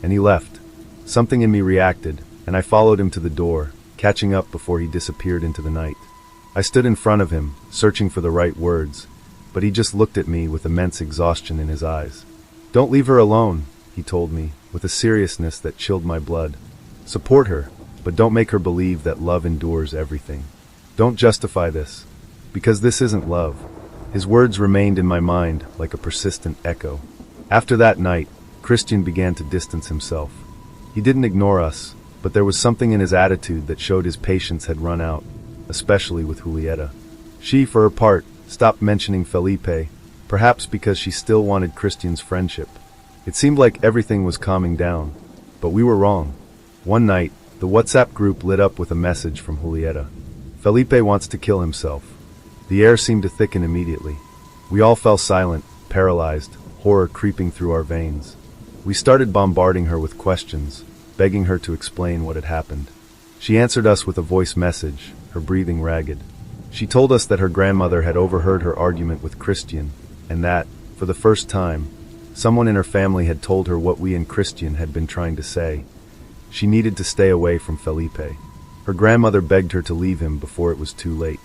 And he left. Something in me reacted, and I followed him to the door, catching up before he disappeared into the night. I stood in front of him, searching for the right words, but he just looked at me with immense exhaustion in his eyes. "Don't leave her alone," he told me, with a seriousness that chilled my blood. "Support her, but don't make her believe that love endures everything. Don't justify this, because this isn't love." His words remained in my mind like a persistent echo. After that night, Christian began to distance himself. He didn't ignore us, but there was something in his attitude that showed his patience had run out, especially with Julieta. She, for her part, stopped mentioning Felipe, perhaps because she still wanted Christian's friendship. It seemed like everything was calming down, but we were wrong. One night, the WhatsApp group lit up with a message from Julieta. "Felipe wants to kill himself." The air seemed to thicken immediately. We all fell silent, paralyzed, horror creeping through our veins. We started bombarding her with questions, begging her to explain what had happened. She answered us with a voice message, her breathing ragged. She told us that her grandmother had overheard her argument with Christian, and that, for the first time, someone in her family had told her what we and Christian had been trying to say. She needed to stay away from Felipe. Her grandmother begged her to leave him before it was too late.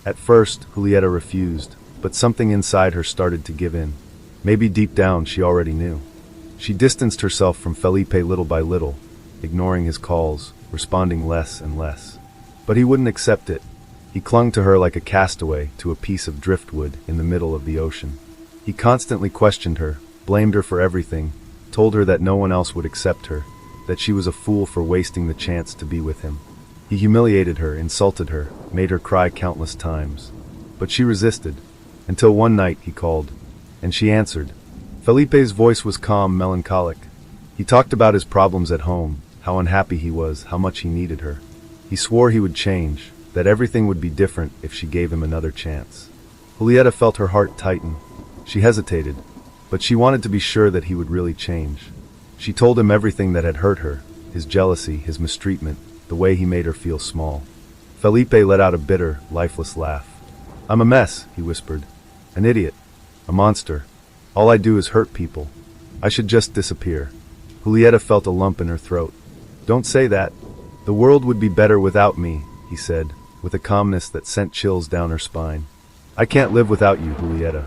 At first, Julieta refused, but something inside her started to give in. Maybe deep down she already knew. She distanced herself from Felipe little by little, ignoring his calls, responding less and less. But he wouldn't accept it. He clung to her like a castaway to a piece of driftwood in the middle of the ocean. He constantly questioned her, blamed her for everything, told her that no one else would accept her, that she was a fool for wasting the chance to be with him. He humiliated her, insulted her, made her cry countless times. But she resisted, until one night he called, and she answered. Felipe's voice was calm, melancholic. He talked about his problems at home, how unhappy he was, how much he needed her. He swore he would change, that everything would be different if she gave him another chance. Julieta felt her heart tighten. She hesitated, but she wanted to be sure that he would really change. She told him everything that had hurt her, his jealousy, his mistreatment, the way he made her feel small. Felipe let out a bitter, lifeless laugh. "I'm a mess," he whispered. "An idiot. A monster. All I do is hurt people. I should just disappear." Julieta felt a lump in her throat. "Don't say that. The world would be better without me," he said, with a calmness that sent chills down her spine. "I can't live without you, Julieta.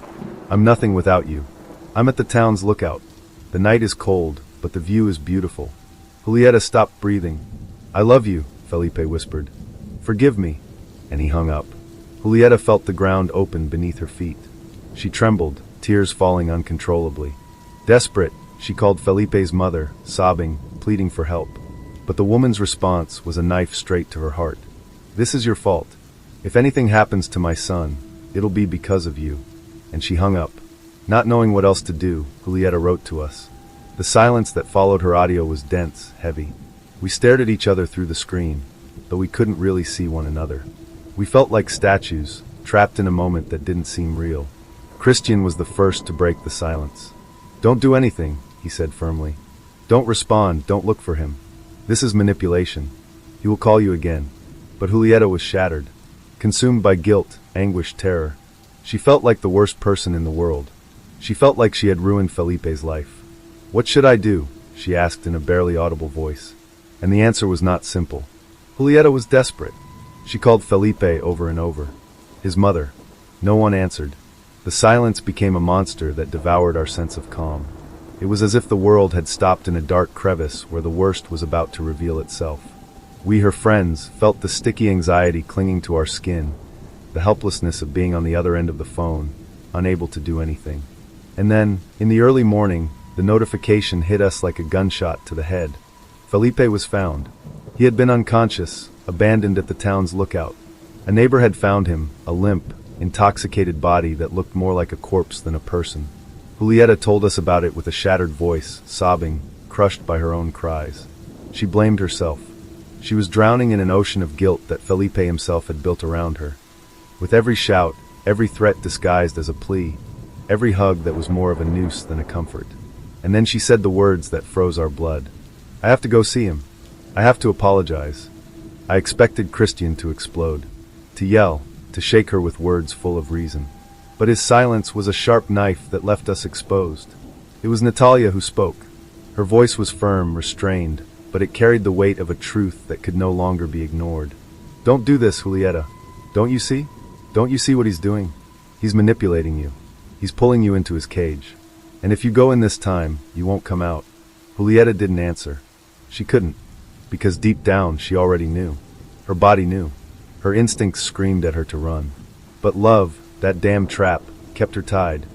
I'm nothing without you. I'm at the town's lookout. The night is cold, but the view is beautiful." Julieta stopped breathing. "I love you," Felipe whispered. "Forgive me." And he hung up. Julieta felt the ground open beneath her feet. She trembled, tears falling uncontrollably. Desperate, she called Felipe's mother, sobbing, pleading for help. But the woman's response was a knife straight to her heart. "This is your fault. If anything happens to my son, it'll be because of you." And she hung up. Not knowing what else to do, Julieta wrote to us. The silence that followed her audio was dense, heavy. We stared at each other through the screen, though we couldn't really see one another. We felt like statues, trapped in a moment that didn't seem real. Christian was the first to break the silence. "Don't do anything," he said firmly. "Don't respond, don't look for him. This is manipulation. He will call you again." But Julieta was shattered, consumed by guilt, anguish, terror. She felt like the worst person in the world. She felt like she had ruined Felipe's life. "What should I do?" she asked in a barely audible voice. And the answer was not simple. Julieta was desperate. She called Felipe over and over. His mother. No one answered. The silence became a monster that devoured our sense of calm. It was as if the world had stopped in a dark crevice where the worst was about to reveal itself. We, her friends, felt the sticky anxiety clinging to our skin, the helplessness of being on the other end of the phone, unable to do anything. And then, in the early morning, the notification hit us like a gunshot to the head. Felipe was found. He had been unconscious, abandoned at the town's lookout. A neighbor had found him, a limp, intoxicated body that looked more like a corpse than a person. Julieta told us about it with a shattered voice, sobbing, crushed by her own cries. She blamed herself. She was drowning in an ocean of guilt that Felipe himself had built around her. With every shout, every threat disguised as a plea, every hug that was more of a noose than a comfort. And then she said the words that froze our blood. "I have to go see him. I have to apologize." I expected Christian to explode, to yell, to shake her with words full of reason. But his silence was a sharp knife that left us exposed. It was Natalia who spoke. Her voice was firm, restrained, but it carried the weight of a truth that could no longer be ignored. "Don't do this, Julieta. Don't you see? Don't you see what he's doing? He's manipulating you. He's pulling you into his cage. And if you go in this time, you won't come out." Julieta didn't answer. She couldn't, because deep down she already knew. Her body knew. Her instincts screamed at her to run. But love, that damn trap, kept her tied.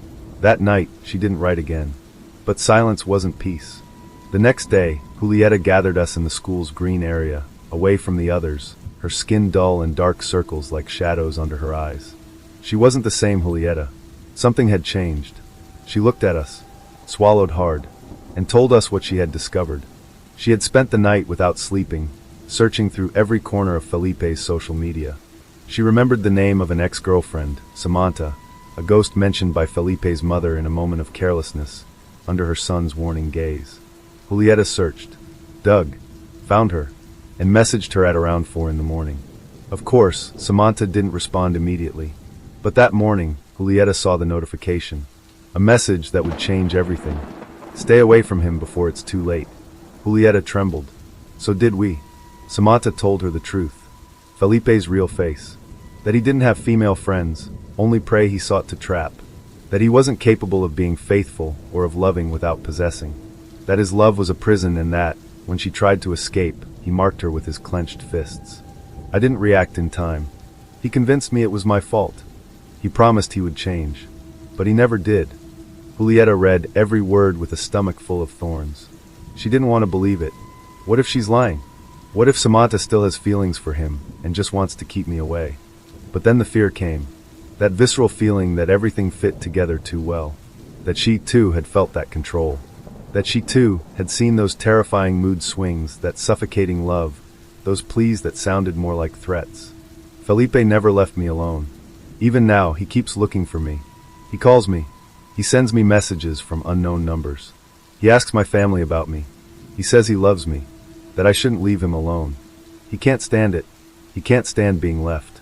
That night, she didn't write again. But silence wasn't peace. The next day, Julieta gathered us in the school's green area, away from the others, her skin dull in dark circles like shadows under her eyes. She wasn't the same Julieta. Something had changed. She looked at us, swallowed hard, and told us what she had discovered. She had spent the night without sleeping, searching through every corner of Felipe's social media. She remembered the name of an ex-girlfriend, Samantha, a ghost mentioned by Felipe's mother in a moment of carelessness, under her son's warning gaze. Julieta searched, dug, found her, and messaged her at around 4 in the morning. Of course, Samantha didn't respond immediately. But that morning, Julieta saw the notification. A message that would change everything. Stay away from him before it's too late. Julieta trembled. So did we. Samantha told her the truth. Felipe's real face. That he didn't have female friends, only prey he sought to trap. That he wasn't capable of being faithful or of loving without possessing. That his love was a prison and that, when she tried to escape, he marked her with his clenched fists. I didn't react in time. He convinced me it was my fault. He promised he would change. But he never did. Julieta read every word with a stomach full of thorns. She didn't want to believe it. What if she's lying? What if Samantha still has feelings for him and just wants to keep me away? But then the fear came. That visceral feeling that everything fit together too well. That she, too, had felt that control. That she, too, had seen those terrifying mood swings, that suffocating love, those pleas that sounded more like threats. Felipe never left me alone. Even now, he keeps looking for me. He calls me. He sends me messages from unknown numbers. He asks my family about me. He says he loves me, that I shouldn't leave him alone. He can't stand it. He can't stand being left.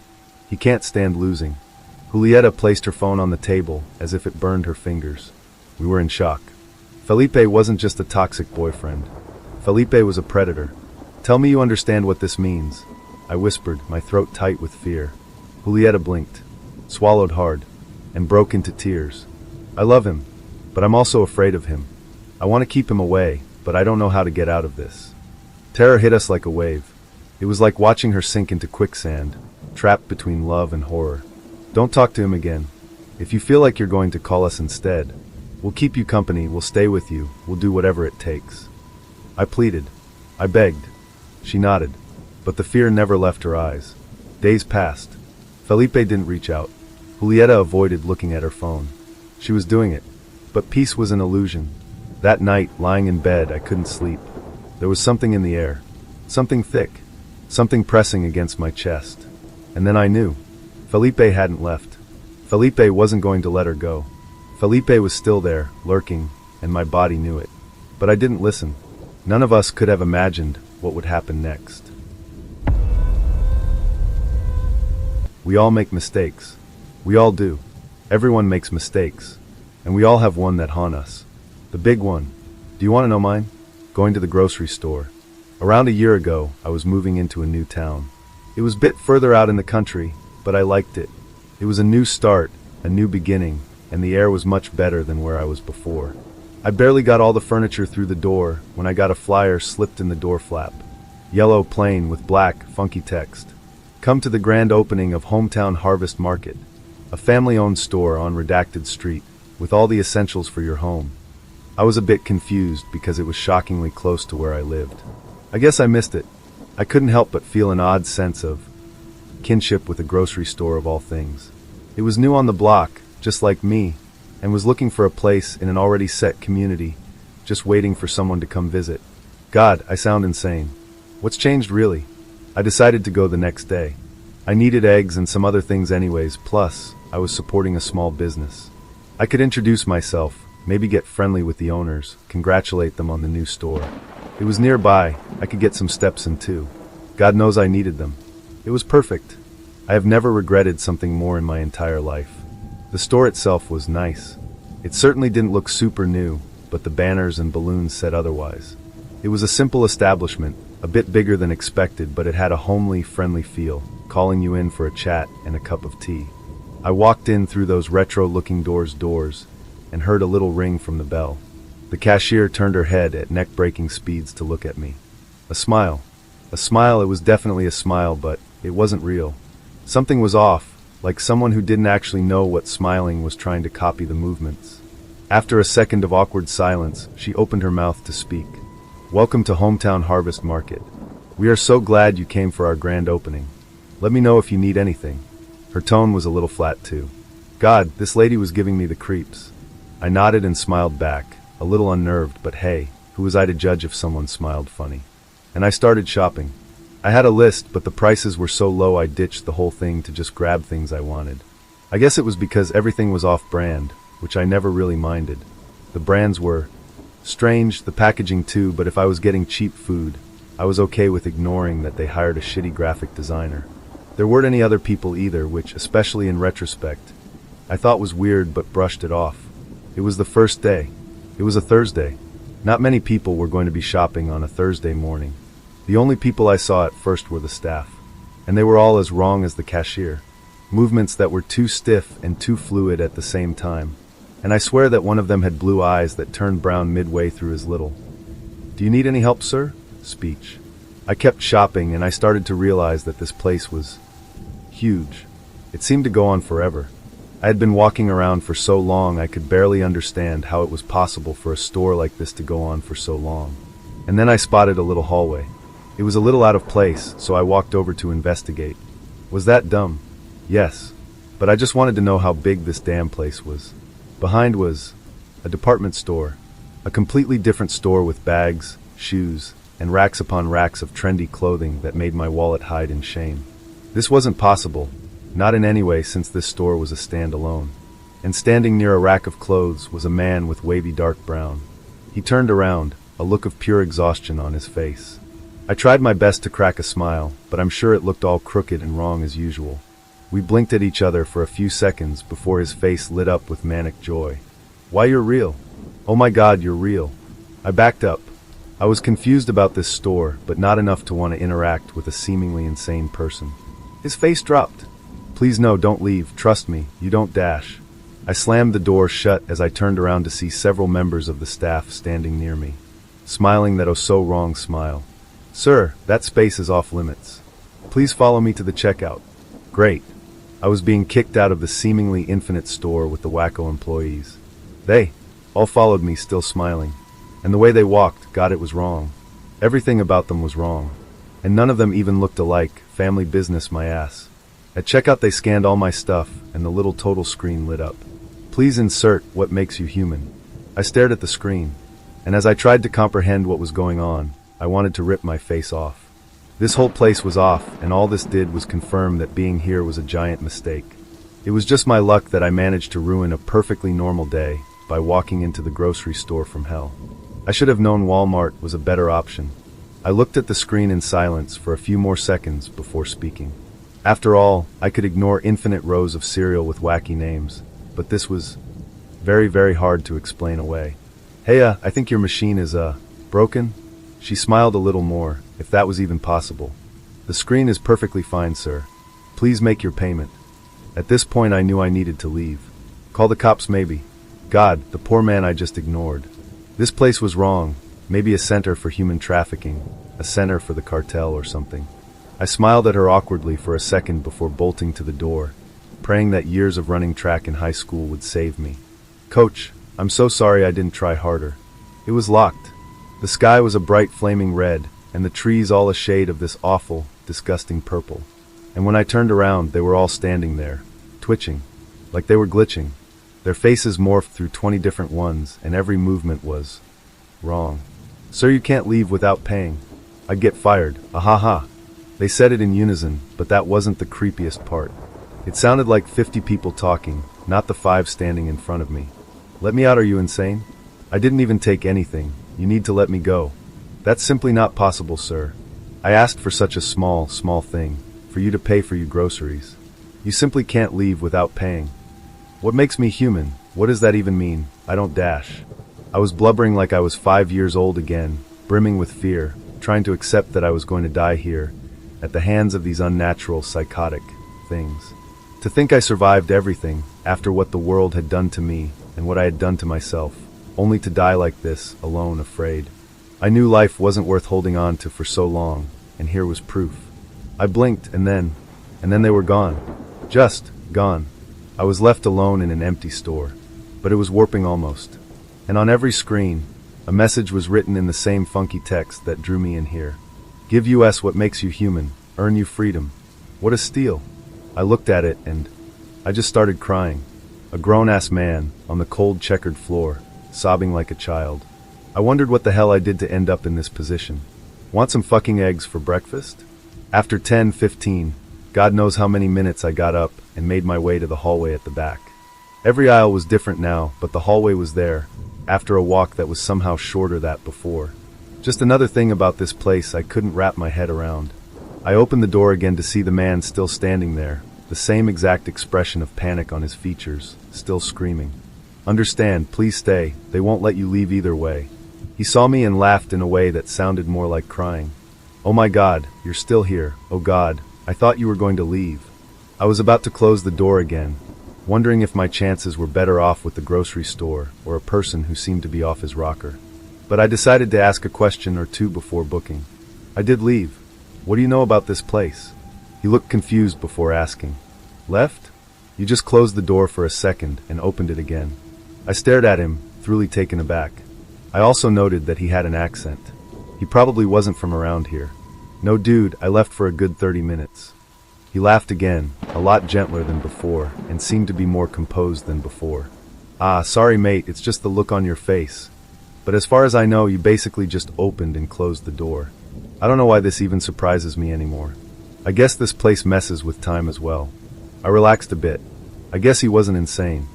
He can't stand losing. Julieta placed her phone on the table as if it burned her fingers. We were in shock. Felipe wasn't just a toxic boyfriend. Felipe was a predator. Tell me you understand what this means, I whispered, my throat tight with fear. Julieta blinked, swallowed hard, and broke into tears. I love him, but I'm also afraid of him. I want to keep him away, but I don't know how to get out of this. Terror hit us like a wave. It was like watching her sink into quicksand, trapped between love and horror. Don't talk to him again. If you feel like you're going to call us instead, we'll keep you company, we'll stay with you, we'll do whatever it takes. I pleaded. I begged. She nodded, but the fear never left her eyes. Days passed. Felipe didn't reach out. Julieta avoided looking at her phone. She was doing it, but peace was an illusion. That night, lying in bed, I couldn't sleep. There was something in the air, something thick, something pressing against my chest. And then I knew. Felipe hadn't left. Felipe wasn't going to let her go. Felipe was still there, lurking, and my body knew it. But I didn't listen. None of us could have imagined what would happen next. We all make mistakes. We all do. Everyone makes mistakes. And we all have one that haunt us. The big one. Do you want to know mine? Going to the grocery store. Around a year ago, I was moving into a new town. It was a bit further out in the country, but I liked it. It was a new start, a new beginning, and the air was much better than where I was before. I barely got all the furniture through the door when I got a flyer slipped in the door flap. Yellow plain with black, funky text. Come to the grand opening of Hometown Harvest Market, a family-owned store on Redacted Street, with all the essentials for your home. I was a bit confused because it was shockingly close to where I lived. I guess I missed it. I couldn't help but feel an odd sense of kinship with a grocery store of all things. It was new on the block, just like me, and was looking for a place in an already set community, just waiting for someone to come visit. God, I sound insane. What's changed really? I decided to go the next day. I needed eggs and some other things anyways, plus I was supporting a small business. I could introduce myself, maybe get friendly with the owners, congratulate them on the new store. It was nearby, I could get some steps in too. God knows I needed them. It was perfect. I have never regretted something more in my entire life. The store itself was nice. It certainly didn't look super new, but the banners and balloons said otherwise. It was a simple establishment, a bit bigger than expected, but it had a homely, friendly feel, calling you in for a chat and a cup of tea. I walked in through those retro-looking doors, and heard a little ring from the bell. The cashier turned her head at neck-breaking speeds to look at me. A smile. A smile, it was definitely a smile, but it wasn't real. Something was off, like someone who didn't actually know what smiling was trying to copy the movements. After a second of awkward silence, she opened her mouth to speak. Welcome to Hometown Harvest Market. We are so glad you came for our grand opening. Let me know if you need anything. Her tone was a little flat too. God, this lady was giving me the creeps. I nodded and smiled back, a little unnerved, but hey, who was I to judge if someone smiled funny? And I started shopping. I had a list, but the prices were so low I ditched the whole thing to just grab things I wanted. I guess it was because everything was off-brand, which I never really minded. The brands were strange, the packaging too, but if I was getting cheap food, I was okay with ignoring that they hired a shitty graphic designer. There weren't any other people either, which, especially in retrospect, I thought was weird but brushed it off. It was the first day. It was a Thursday. Not many people were going to be shopping on a Thursday morning. The only people I saw at first were the staff, and they were all as wrong as the cashier. Movements that were too stiff and too fluid at the same time. and I swear that one of them had blue eyes that turned brown midway through his little, "Do you need any help, sir?" speech. I kept shopping, and I started to realize that this place was huge. It seemed to go on forever. I had been walking around for so long I could barely understand how it was possible for a store like this to go on for so long. And then I spotted a little hallway. It was a little out of place, so I walked over to investigate. Was that dumb? Yes. But I just wanted to know how big this damn place was. Behind was a department store. A completely different store with bags, shoes, and racks upon racks of trendy clothing that made my wallet hide in shame. This wasn't possible, not in any way, since this store was a standalone. And standing near a rack of clothes was a man with wavy dark brown. He turned around, a look of pure exhaustion on his face. I tried my best to crack a smile, but I'm sure it looked all crooked and wrong as usual. We blinked at each other for a few seconds before his face lit up with manic joy. "Why, you're real. Oh my God, you're real." I backed up. I was confused about this store, but not enough to want to interact with a seemingly insane person. His face dropped. "Please no, don't leave. Trust me, you don't dash." I slammed the door shut as I turned around to see several members of the staff standing near me, smiling that oh so wrong smile. "Sir, that space is off limits. Please follow me to the checkout." Great. I was being kicked out of the seemingly infinite store with the wacko employees. They all followed me, still smiling. And the way they walked, God, it was wrong. Everything about them was wrong. And none of them even looked alike. Family business, my ass. At checkout they scanned all my stuff, and the little total screen lit up. "Please insert what makes you human." I stared at the screen, and as I tried to comprehend what was going on, I wanted to rip my face off. This whole place was off, and all this did was confirm that being here was a giant mistake. It was just my luck that I managed to ruin a perfectly normal day by walking into the grocery store from hell. I should have known Walmart was a better option. I looked at the screen in silence for a few more seconds before speaking. After all, I could ignore infinite rows of cereal with wacky names, but this was very, very hard to explain away. "Hey, I think your machine is, broken?" She smiled a little more, if that was even possible. "The screen is perfectly fine, sir. Please make your payment." At this point I knew I needed to leave. Call the cops maybe. God, the poor man I just ignored. This place was wrong. Maybe a center for human trafficking, a center for the cartel or something. I smiled at her awkwardly for a second before bolting to the door, praying that years of running track in high school would save me. "Coach, I'm so sorry I didn't try harder." It was locked. The sky was a bright flaming red, and the trees all a shade of this awful, disgusting purple. And when I turned around, they were all standing there, twitching, like they were glitching. Their faces morphed through 20 different ones, and every movement was wrong. "Sir, you can't leave without paying. I'd get fired. Ha. They said it in unison, but that wasn't the creepiest part. It sounded like 50 people talking, not the 5 standing in front of me. "Let me out, are you insane? I didn't even take anything. You need to let me go." "That's simply not possible, sir. I asked for such a small thing, for you to pay for your groceries. You simply can't leave without paying." "What makes me human? What does that even mean? I don't dash." I was blubbering like I was 5 years old again, brimming with fear, trying to accept that I was going to die here, at the hands of these unnatural, psychotic things. To think I survived everything, after what the world had done to me, and what I had done to myself, only to die like this, alone, afraid. I knew life wasn't worth holding on to for so long, and here was proof. I blinked, and then they were gone. Just gone. I was left alone in an empty store, but it was warping almost. And on every screen, a message was written in the same funky text that drew me in here. "Give US what makes you human, earn you freedom." What a steal. I looked at it and I just started crying. A grown-ass man, on the cold checkered floor, sobbing like a child. I wondered what the hell I did to end up in this position. Want some fucking eggs for breakfast? After 10, 15, God knows how many minutes I got up and made my way to the hallway at the back. Every aisle was different now, but the hallway was there, after a walk that was somehow shorter than before. Just another thing about this place I couldn't wrap my head around. I opened the door again to see the man still standing there, the same exact expression of panic on his features, still screaming. "Understand, please stay, they won't let you leave either way." He saw me and laughed in a way that sounded more like crying. "Oh my God, you're still here, oh God, I thought you were going to leave." I was about to close the door again, wondering if my chances were better off with the grocery store or a person who seemed to be off his rocker. But I decided to ask a question or two before booking. I did leave. What do you know about this place? He looked confused before asking. Left? You just closed the door for a second and opened it again. I stared at him, thoroughly taken aback. I also noted that he had an accent. He probably wasn't from around here. No dude, I left for a good 30 minutes. He laughed again, a lot gentler than before, and seemed to be more composed than before. Ah, sorry mate, it's just the look on your face. But as far as I know, you basically just opened and closed the door. I don't know why this even surprises me anymore. I guess this place messes with time as well. I relaxed a bit. I guess he wasn't insane.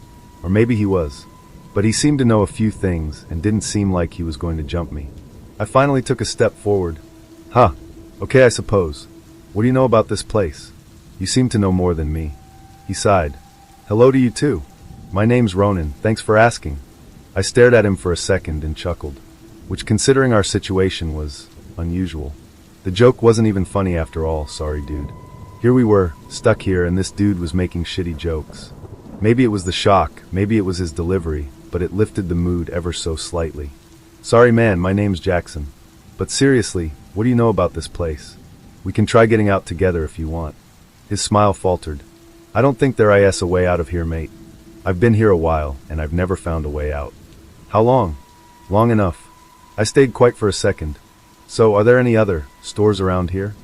Or maybe he was. But he seemed to know a few things and didn't seem like he was going to jump me. I finally took a step forward. Huh. Okay, I suppose. What do you know about this place? You seem to know more than me. He sighed. Hello to you too. My name's Ronan, thanks for asking. I stared at him for a second and chuckled, which considering our situation was unusual. The joke wasn't even funny after all, sorry dude. Here we were, stuck here, and this dude was making shitty jokes. Maybe it was the shock, maybe it was his delivery, but it lifted the mood ever so slightly. Sorry man, my name's Jackson. But seriously, what do you know about this place? We can try getting out together if you want. His smile faltered. I don't think there is a way out of here, mate. I've been here a while, and I've never found a way out. How long? Long enough. I stayed quite for a second. So, are there any other stores around here?